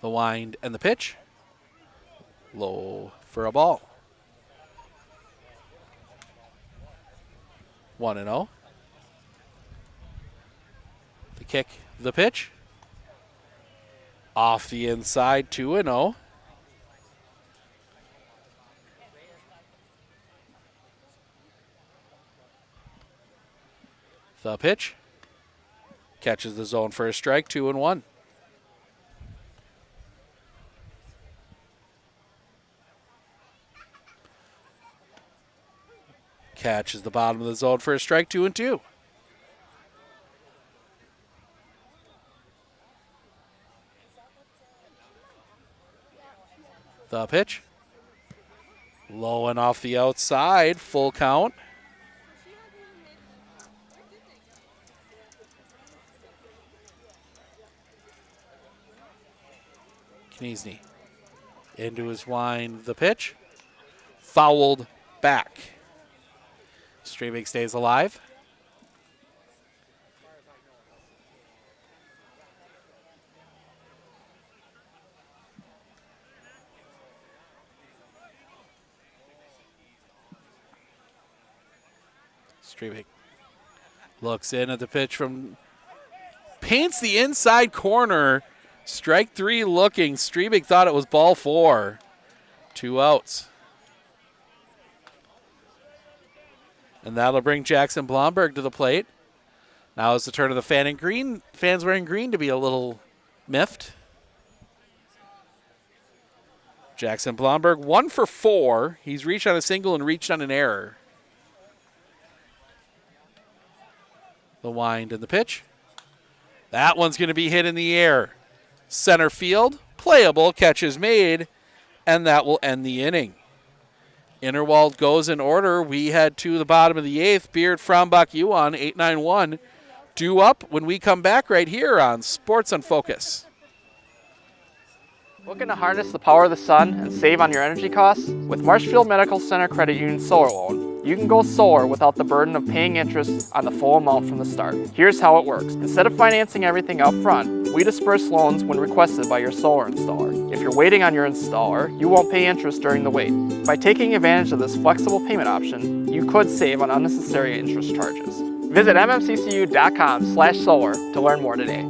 The wind and the pitch. Low for a ball. 1-0. The kick, the pitch. Off the inside, 2-0. The pitch. Catches the zone for a strike, 2-1. Catches the bottom of the zone for a strike, 2-2. The pitch. Low and off the outside, full count. Kniesny into his wind, the pitch. Fouled back. Strebig stays alive. Strebig looks in at the pitch from, paints the inside corner. Strike 3 looking. Strebig thought it was ball 4. 2 outs. And that'll bring Jackson Blomberg to the plate. Now it's the turn of the fans wearing green to be a little miffed. Jackson Blomberg 1 for 4. He's reached on a single and reached on an error. The wind and the pitch. That one's going to be hit in the air. Center field, playable, catch is made, and that will end the inning. Interwald goes in order. We head to the bottom of the 8th. Beard, Fraumbach, Yuan, 8-9-1. Due up when we come back right here on Sports on Focus. Looking to harness the power of the sun and save on your energy costs? With Marshfield Medical Center Credit Union Solar Loan, you can go solar without the burden of paying interest on the full amount from the start. Here's how it works. Instead of financing everything up front, we disperse loans when requested by your solar installer. If you're waiting on your installer, you won't pay interest during the wait. By taking advantage of this flexible payment option, you could save on unnecessary interest charges. Visit mmccu.com/solar to learn more today.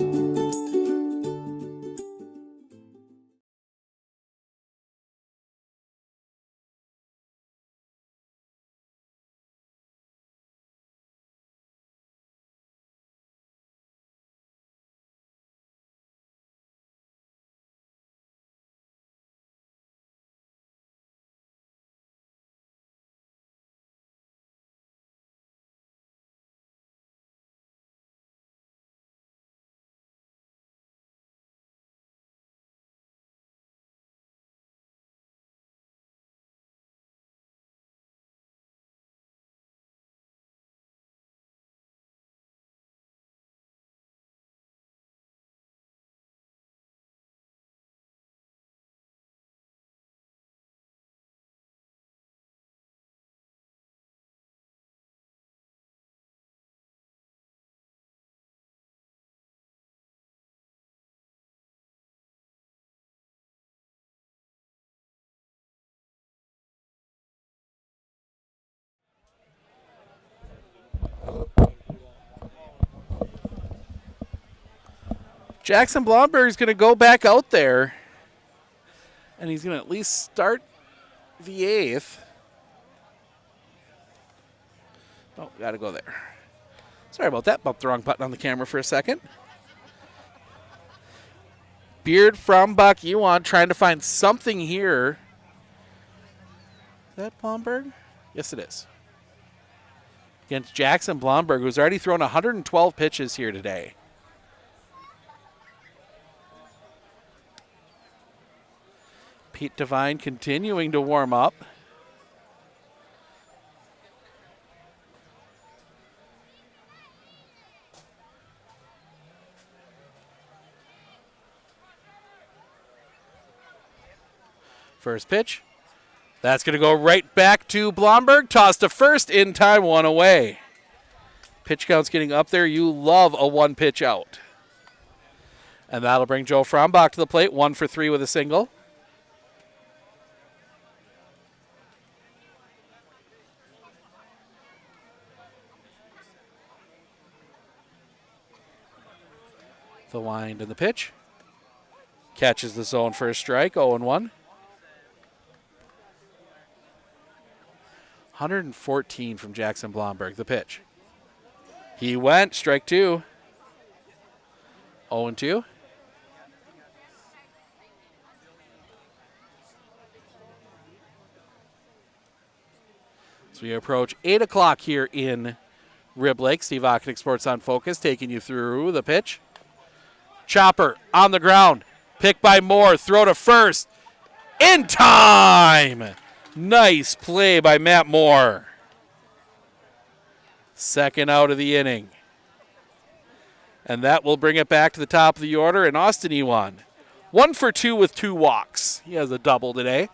Jackson Blomberg is going to go back out there, and he's going to at least start the 8th. Oh, got to go there. Sorry about that. Bumped the wrong button on the camera for a second. Beard, Fraumbach, Yuan trying to find something here. Is that Blomberg? Yes, it is. Against Jackson Blomberg, who's already thrown 112 pitches here today. Pete Devine continuing to warm up. First pitch. That's going to go right back to Blomberg. Toss to first in time, 1 away. Pitch count's getting up there. You love a 1 pitch out. And that'll bring Joe Frombach to the plate, 1 for 3 with a single. The wind and the pitch. Catches the zone for a strike, 0-1. 114 from Jackson Blomberg, the pitch. He went, strike 2. 0-2. So we approach 8 o'clock here in Rib Lake. Steve Ocknick, Sports on Focus, taking you through the pitch. Chopper on the ground. Pick by Moore. Throw to first. In time! Nice play by Matt Moore. Second out of the inning. And that will bring it back to the top of the order. And Austin Ewan, 1 for 2 with 2 walks. He has a double today.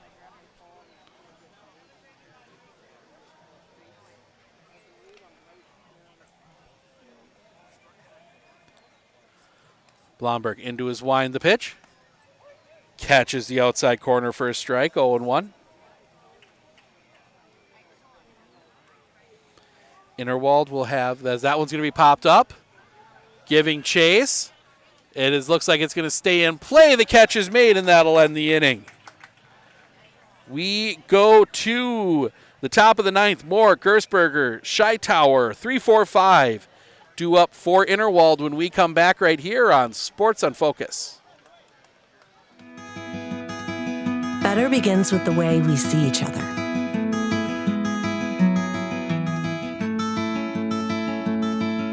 Blomberg into his wind, the pitch. Catches the outside corner for a strike, 0-1. Interwald will have, that one's going to be popped up. Giving chase. Looks like it's going to stay in play. The catch is made, and that'll end the inning. We go to the top of the 9th. Moore, Gersberger, Scheitower, 3-4-5. Due up for Interwald when we come back right here on Sports on Focus. Better begins with the way we see each other.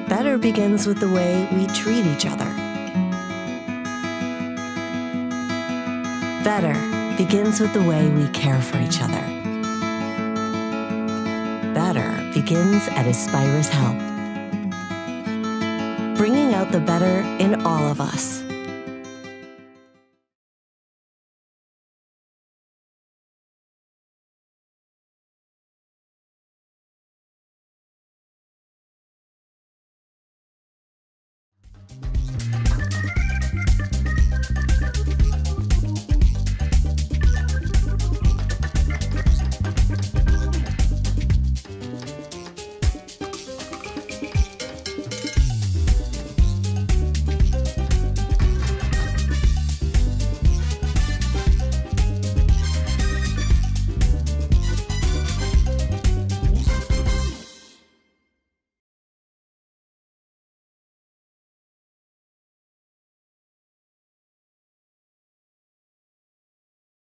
Better begins with the way we treat each other. Better begins with the way we care for each other. Better begins at Aspirus Health, bringing out the better in all of us.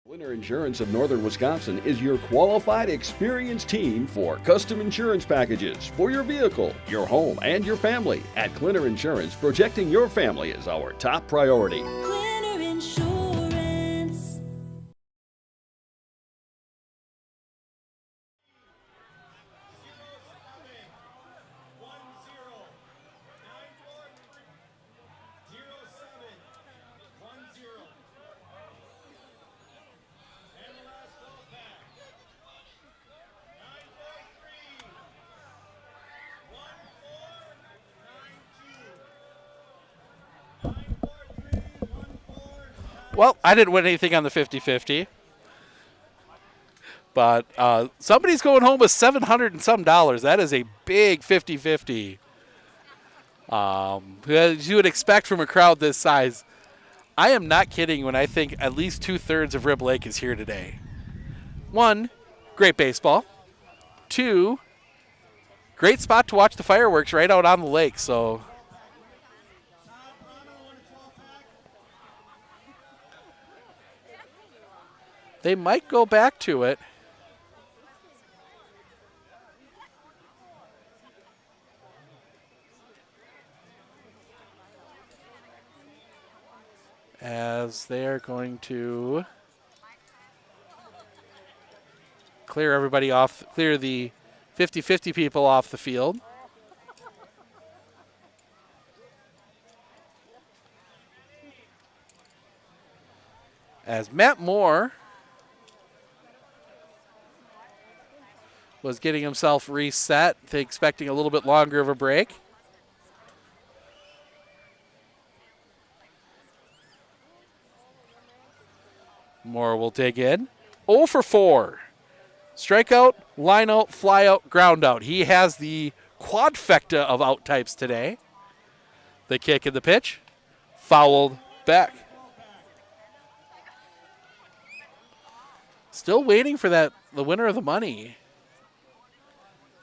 Winter Insurance of Northern Wisconsin is your qualified, experienced team for custom insurance packages for your vehicle, your home, and your family. At Clinner Insurance, protecting your family is our top priority. Clinner Insurance. Well, I didn't win anything on the 50-50. But somebody's going home with $700 and some. That is a big 50-50. As you would expect from a crowd this size. I am not kidding when I think at least 2/3 of Rib Lake is here today. 1, great baseball. 2, great spot to watch the fireworks right out on the lake. So they might go back to it. As they are going to clear everybody off, clear the 50-50 people off the field. As Matt Moore was getting himself reset, expecting a little bit longer of a break. Moore will dig in. 0 for 4. Strikeout, line out, fly out, ground out. He has the quadfecta of out types today. The kick and the pitch. Fouled back. Still waiting for the winner of the money.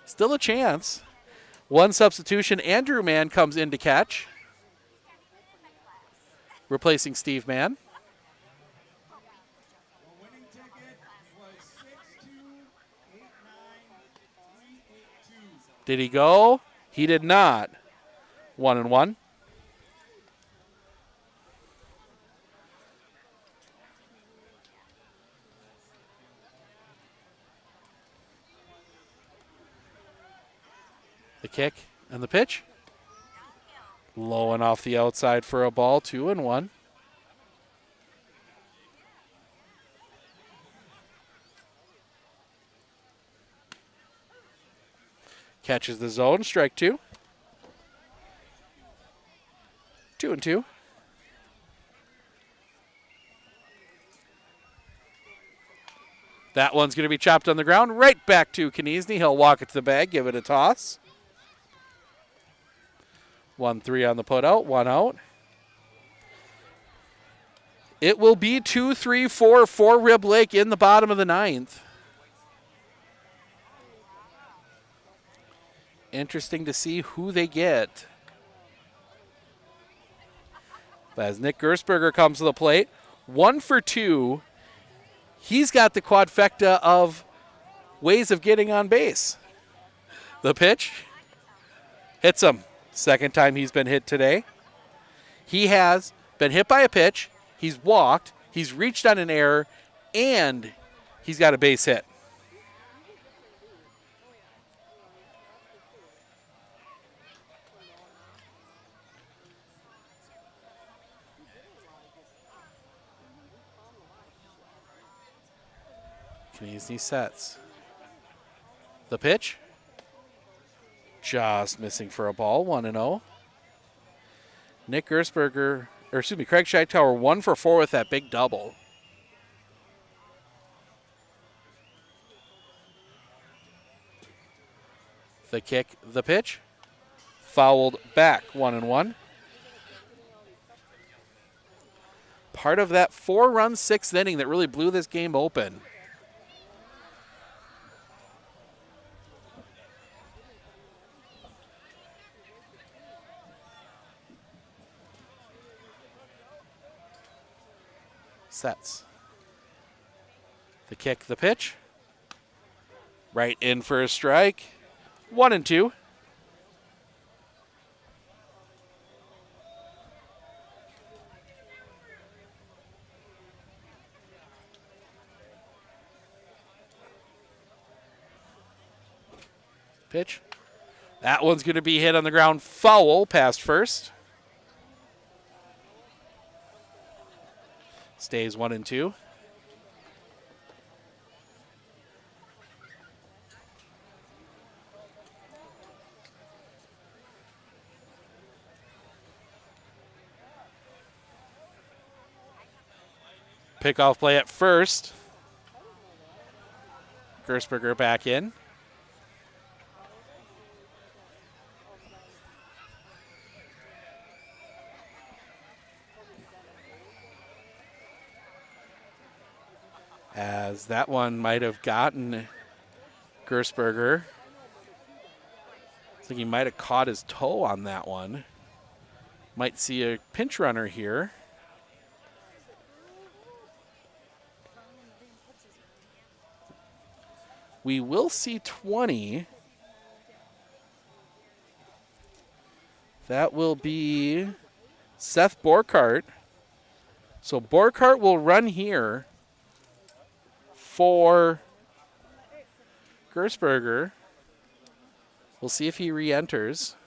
Still a chance. One substitution. Andrew Mann comes in to catch, replacing Steve Mann. Did he go? He did not. 1-1. The kick and the pitch. Low and off the outside for a ball. 2-1. Catches the zone, strike 2. 2-2. That one's going to be chopped on the ground. Right back to Kniesny. He'll walk it to the bag, give it a toss. 1-3 on the putout, 1 out. It will be 2-3-4 for Rib Lake in the bottom of the 9th. Interesting to see who they get. As Nick Gersberger comes to the plate, 1 for 2. He's got the quadfecta of ways of getting on base. The pitch hits him. Second time he's been hit today. He has been hit by a pitch. He's walked. He's reached on an error, and he's got a base hit. Kniesny sets. The pitch. Just missing for a ball. 1-0. Nick Gersberger, or excuse me, Craig Scheitauer 1 for 4 with that big double. The kick, the pitch. Fouled back. 1-1. Part of that 4-run 6th inning that really blew this game open. Sets. The kick, the pitch. Right in for a strike. 1-2. Pitch. That one's going to be hit on the ground. Foul past first. Stays 1-2. Pickoff play at first. Gersberger back in. As that one might have gotten Gersberger. I think he might have caught his toe on that one. Might see a pinch runner here. We will see 20. That will be Seth Borkart. So Borkart will run here for Gersberger. We'll see if he re-enters.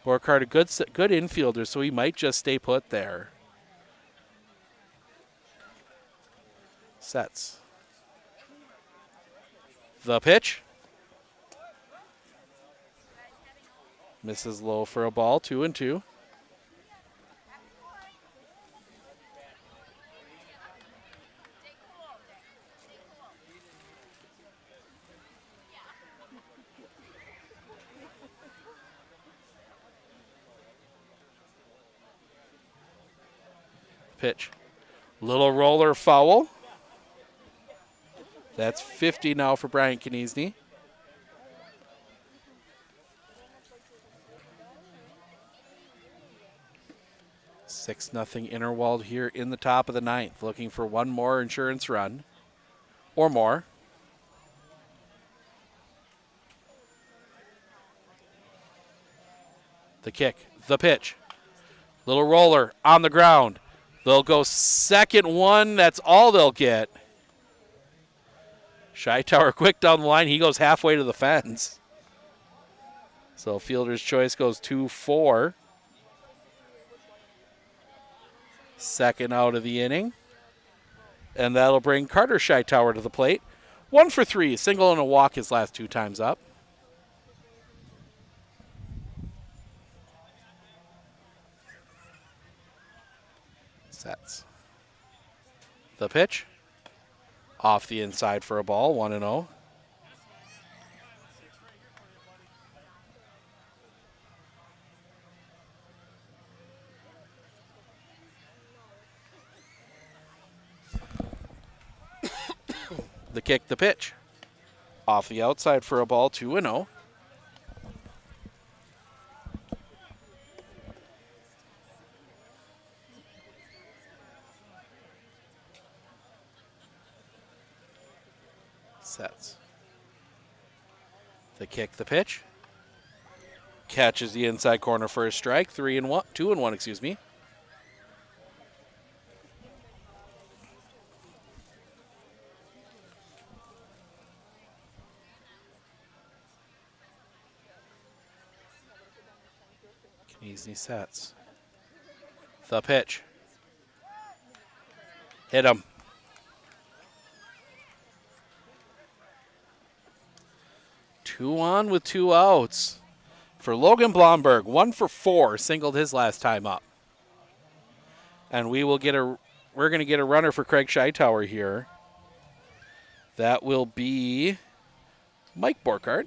Borkart, a good infielder, so he might just stay put there. Sets. The pitch. Misses low for a ball, 2-2. Pitch. Little roller foul. That's 50 now for Brian Kniesny. Six nothing Interwald here in the top of the ninth, looking for one more insurance run or more. The kick, the pitch. Little roller on the ground. They'll go second one. That's all they'll get. Shytower quick down the line. He goes halfway to the fence. So fielder's choice goes 2-4. Second out of the inning. And that'll bring Carter Shytower to the plate. 1 for 3. Single and a walk his last 2 times up. Sets. The pitch. Off the inside for a ball, 1-0. The kick, the pitch. Off the outside for a ball, 2-0. Sets. The kick, the pitch. Catches the inside corner for a strike. 2-1, excuse me. Kniesny sets. The pitch. Hit him. Two on with 2 outs for Logan Blomberg. 1 for 4, singled his last time up. And we're going to get a runner for Craig Shytower here. That will be Mike Borkart.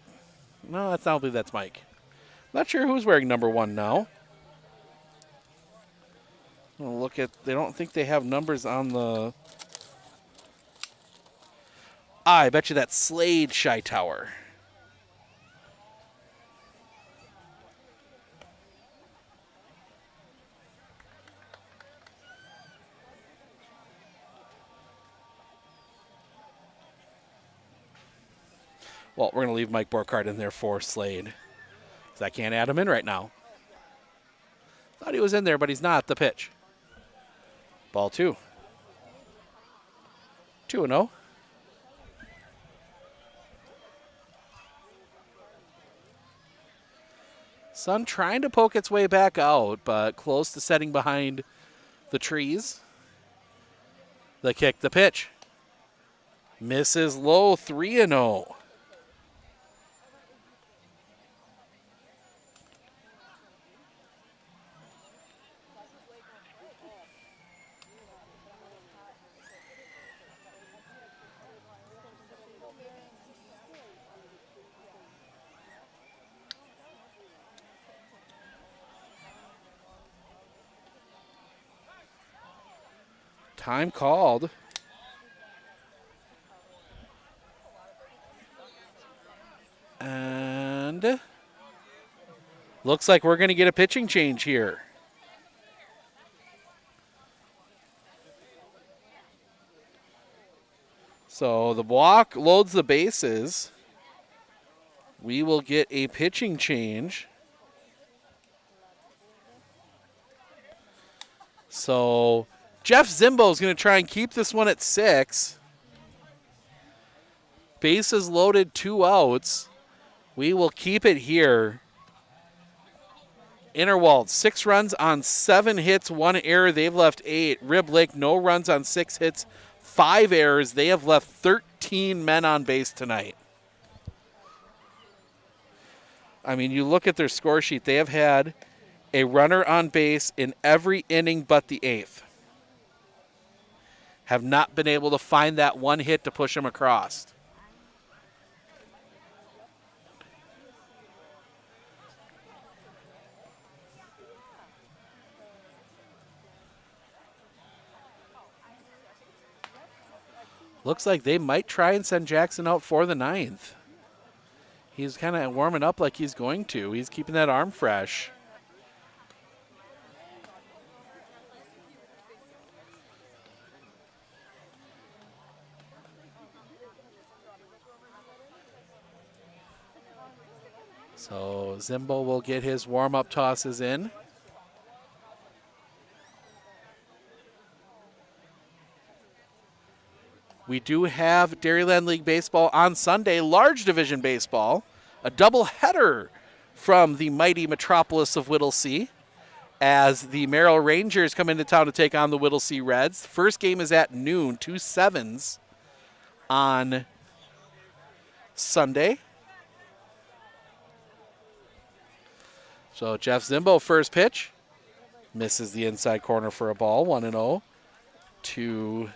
No, I don't believe that's Mike. Not sure who's wearing number 1 now. I'll look at, they don't think they have numbers on the. I bet you that's Slade Shytower. Well, we're going to leave Mike Borkart in there for Slade, because I can't add him in right now. Thought he was in there, but he's not. The pitch. Ball 2. 2-0. Sun trying to poke its way back out, but close to setting behind the trees. The kick, the pitch. Misses low, 3-0. Time called. And looks like we're going to get a pitching change here. So the walk loads the bases. We will get a pitching change. So Jeff Zimbo is going to try and keep this one at 6. Bases loaded, 2 outs. We will keep it here. Interwald, 6 runs on 7 hits, 1 error. They've left 8. Rib Lake, no runs on 6 hits, 5 errors. They have left 13 men on base tonight. I mean, you look at their score sheet. They have had a runner on base in every inning but the 8th. Have not been able to find that one hit to push them across. Looks like they might try and send Jackson out for the 9th. He's kind of warming up like he's going to. He's keeping that arm fresh. So Zimbo will get his warm-up tosses in. We do have Dairyland League Baseball on Sunday, large division baseball, a doubleheader from the mighty metropolis of Whittlesea as the Merrill Rangers come into town to take on the Whittlesea Reds. First game is at noon, 2 7s on Sunday. So Jeff Zimbo, first pitch, misses the inside corner for a ball, 1-0 to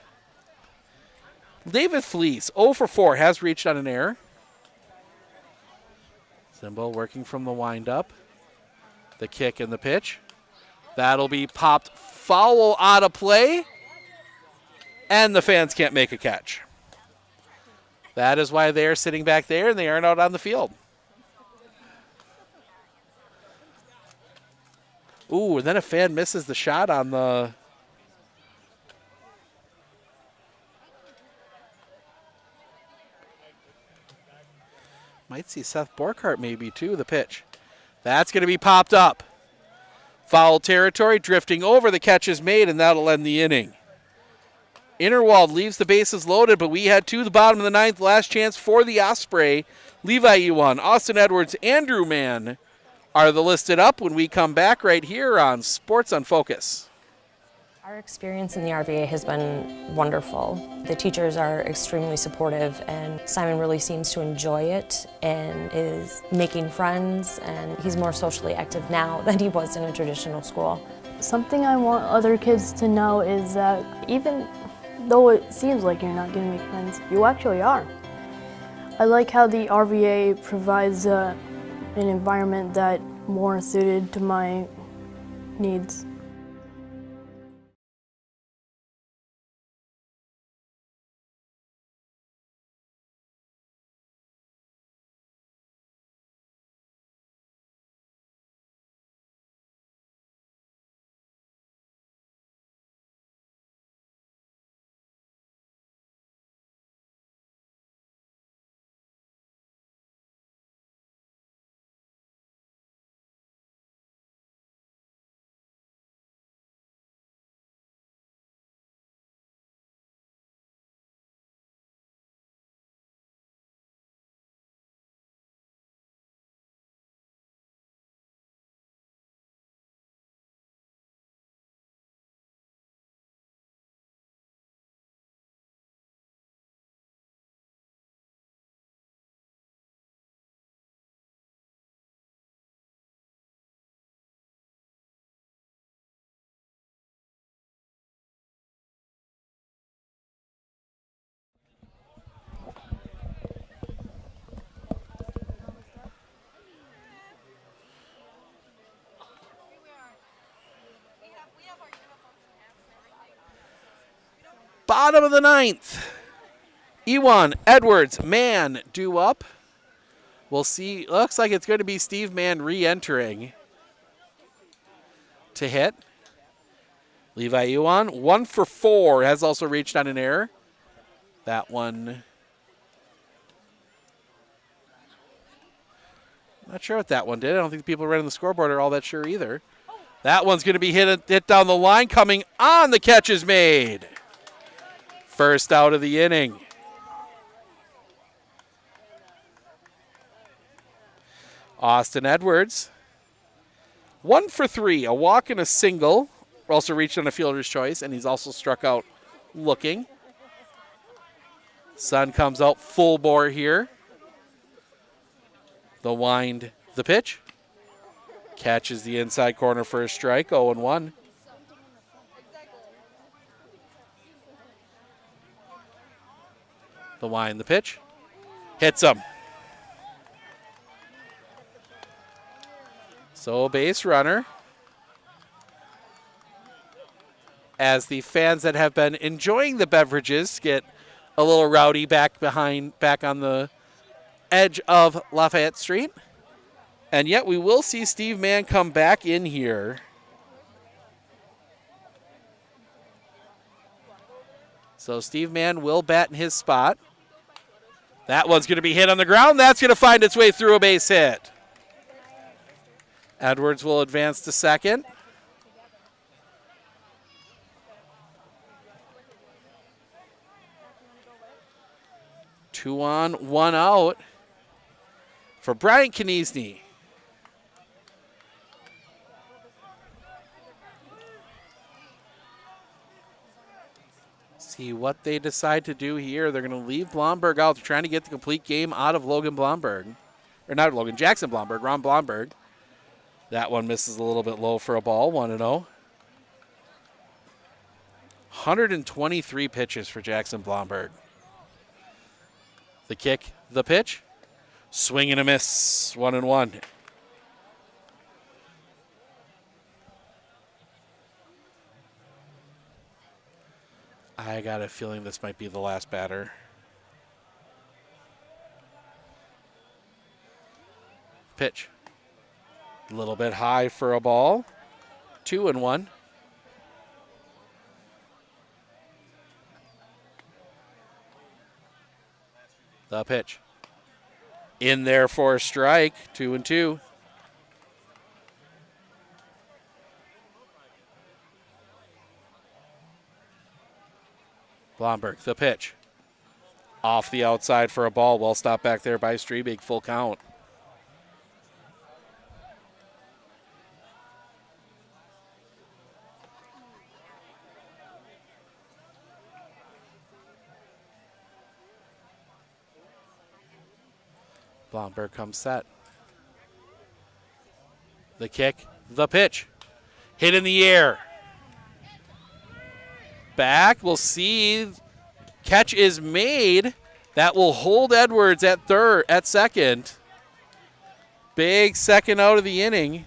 David Fleece, 0 for 4, has reached on an error. Zimbo working from the windup. The kick and the pitch. That'll be popped foul out of play. And the fans can't make a catch. That is why they're sitting back there and they aren't out on the field. Ooh, and then a fan misses the shot on the... Might see Seth Borkart maybe too, the pitch. That's going to be popped up. Foul territory, drifting over, the catch is made, and that'll end the inning. Interwald leaves the bases loaded, but we head to the bottom of the 9th. Last chance for the Osprey. Levi Ewan, Austin Edwards, Andrew Mann are the listed up when we come back right here on Sports on Focus. Our experience in the RVA has been wonderful. The teachers are extremely supportive, and Simon really seems to enjoy it and is making friends, and he's more socially active now than he was in a traditional school. Something I want other kids to know is that even though it seems like you're not going to make friends, you actually are. I like how the RVA provides an environment that more suited to my needs. Bottom of the 9th. Ewan, Edwards, Mann due up. We'll see. Looks like it's going to be Steve Mann re-entering to hit. Levi Ewan, 1 for 4, has also reached on an error. That one, not sure what that one did. I don't think the people running the scoreboard are all that sure either. That one's going to be hit down the line. Coming on, the catch is made. First out of the inning. Austin Edwards, 1 for 3, a walk and a single. Also reached on a fielder's choice, and he's also struck out looking. Sun comes out full bore here. The wind The pitch. Catches the inside corner for a strike, 0-1. The wind, the pitch. Hits him. So a base runner. As the fans that have been enjoying the beverages get a little rowdy back on the edge of Lafayette Street. And yet we will see Steve Mann come back in here. So Steve Mann will bat in his spot. That one's going to be hit on the ground. That's going to find its way through a base hit. Edwards will advance to second. Two on, one out for Brian Kniesny. See what they decide to do here. They're going to leave Blomberg out. They're trying to get the complete game out of Logan Blomberg. Or not Logan, Jackson Blomberg, Ron Blomberg. That one misses a little bit low for a ball, 1-0. 123 pitches for Jackson Blomberg. The kick, the pitch. Swing and a miss, 1-1. I got a feeling this might be the last batter. Pitch. A little bit high for a ball. 2-1. The pitch. In there for a strike. 2-2. Blomberg, the pitch. Off the outside for a ball. Well stopped back there by Strebig. Full count. Blomberg comes set. The kick, the pitch. Hit in the air. Back, we'll see. Catch is made. That will hold Edwards at second. Big second out of the inning.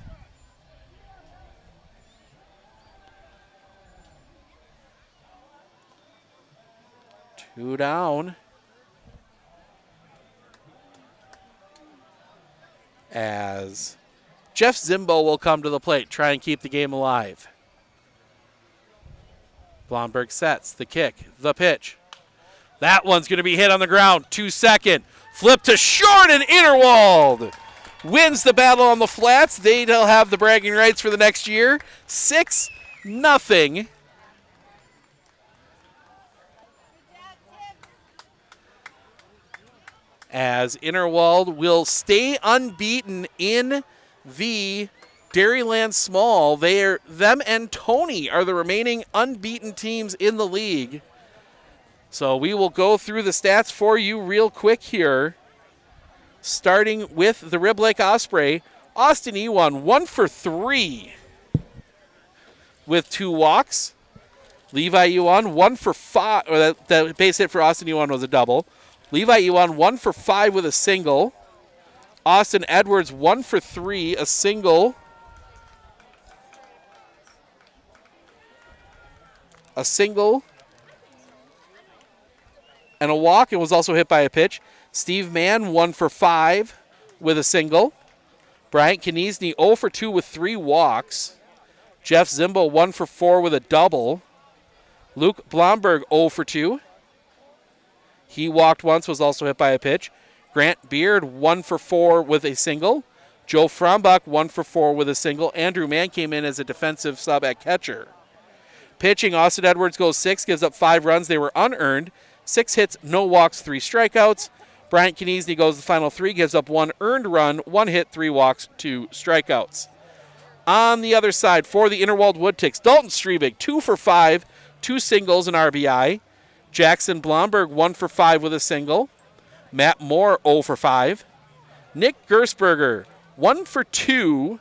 Two down. As Jeff Zimbo will come to the plate, try and keep the game alive. Blomberg sets the kick, the pitch. That one's going to be hit on the ground. 2-2. Flip to short, and Interwald wins the battle on the flats. They'll have the bragging rights for the next year. 6-0. As Interwald will stay unbeaten in the Dairyland Small. Them and Tony are the remaining unbeaten teams in the league. So we will go through the stats for you real quick here. Starting with the Rib Lake Osprey. Austin Ewan, 1 for 3 with 2 walks. Levi Ewan, 1 for 5. Or the base hit for Austin Ewan was a double. Levi Ewan, 1 for 5 with a single. Austin Edwards, 1 for 3, a single. A single. And a walk, and was also hit by a pitch. Steve Mann, 1 for 5 with a single. Bryant Kniesny, 0 for 2 with 3 walks. Jeff Zimbo, 1 for 4 with a double. Luke Blomberg, 0 for 2. He walked once, was also hit by a pitch. Grant Beard, 1 for 4 with a single. Joe Frombach, 1 for 4 with a single. Andrew Mann came in as a defensive sub at catcher. Pitching, Austin Edwards goes 6, gives up 5 runs. They were unearned. 6 hits, no walks, 3 strikeouts. Bryant Kniesny goes the final 3, gives up 1 earned run, 1 hit, 3 walks, 2 strikeouts. On the other side, for the Interwald Woodticks, Dalton Strebig, 2 for 5, 2 singles and RBI. Jackson Blomberg, 1 for 5 with a single. Matt Moore, 0 for 5. Nick Gersberger, 1 for 2,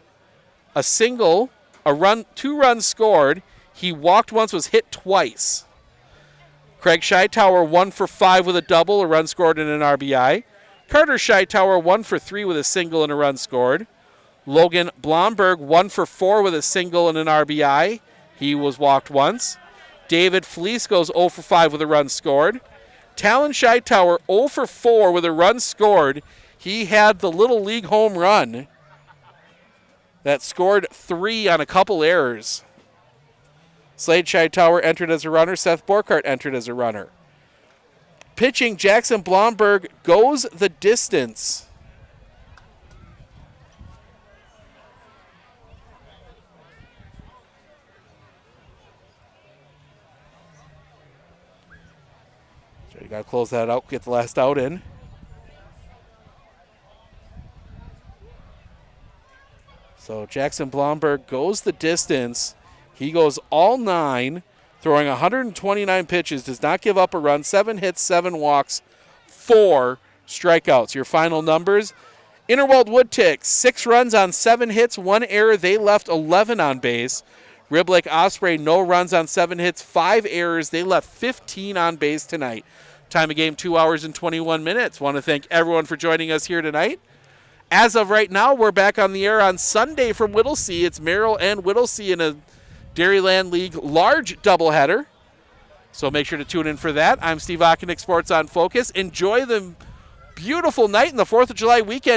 a single, a run, 2 runs scored. He walked once, was hit twice. Craig Scheitower 1 for 5 with a double, a run scored and an RBI. Carter Scheitower 1 for 3 with a single and a run scored. Logan Blomberg 1 for 4 with a single and an RBI. He was walked once. David Fleece goes 0 for 5 with a run scored. Talon Scheitower 0 for 4 with a run scored. He had the Little League home run that scored 3 on a couple errors. Slade Scheitower entered as a runner. Seth Borkart entered as a runner. Pitching, Jackson Blomberg goes the distance. So you got to close that out, get the last out in. So Jackson Blomberg goes the distance. He goes all 9, throwing 129 pitches, does not give up a run, 7 hits, 7 walks, 4 strikeouts. Your final numbers, Interwald Woodtick, 6 runs on 7 hits, 1 error. They left 11 on base. Rib Lake Osprey, no runs on 7 hits, 5 errors. They left 15 on base tonight. Time of game, 2 hours and 21 minutes. Want to thank everyone for joining us here tonight. As of right now, we're back on the air on Sunday from Whittlesea. It's Merrill and Whittlesea in a Dairyland League large doubleheader. So make sure to tune in for that. I'm Steve Ockenick, Sports on Focus. Enjoy the beautiful night in the 4th of July weekend.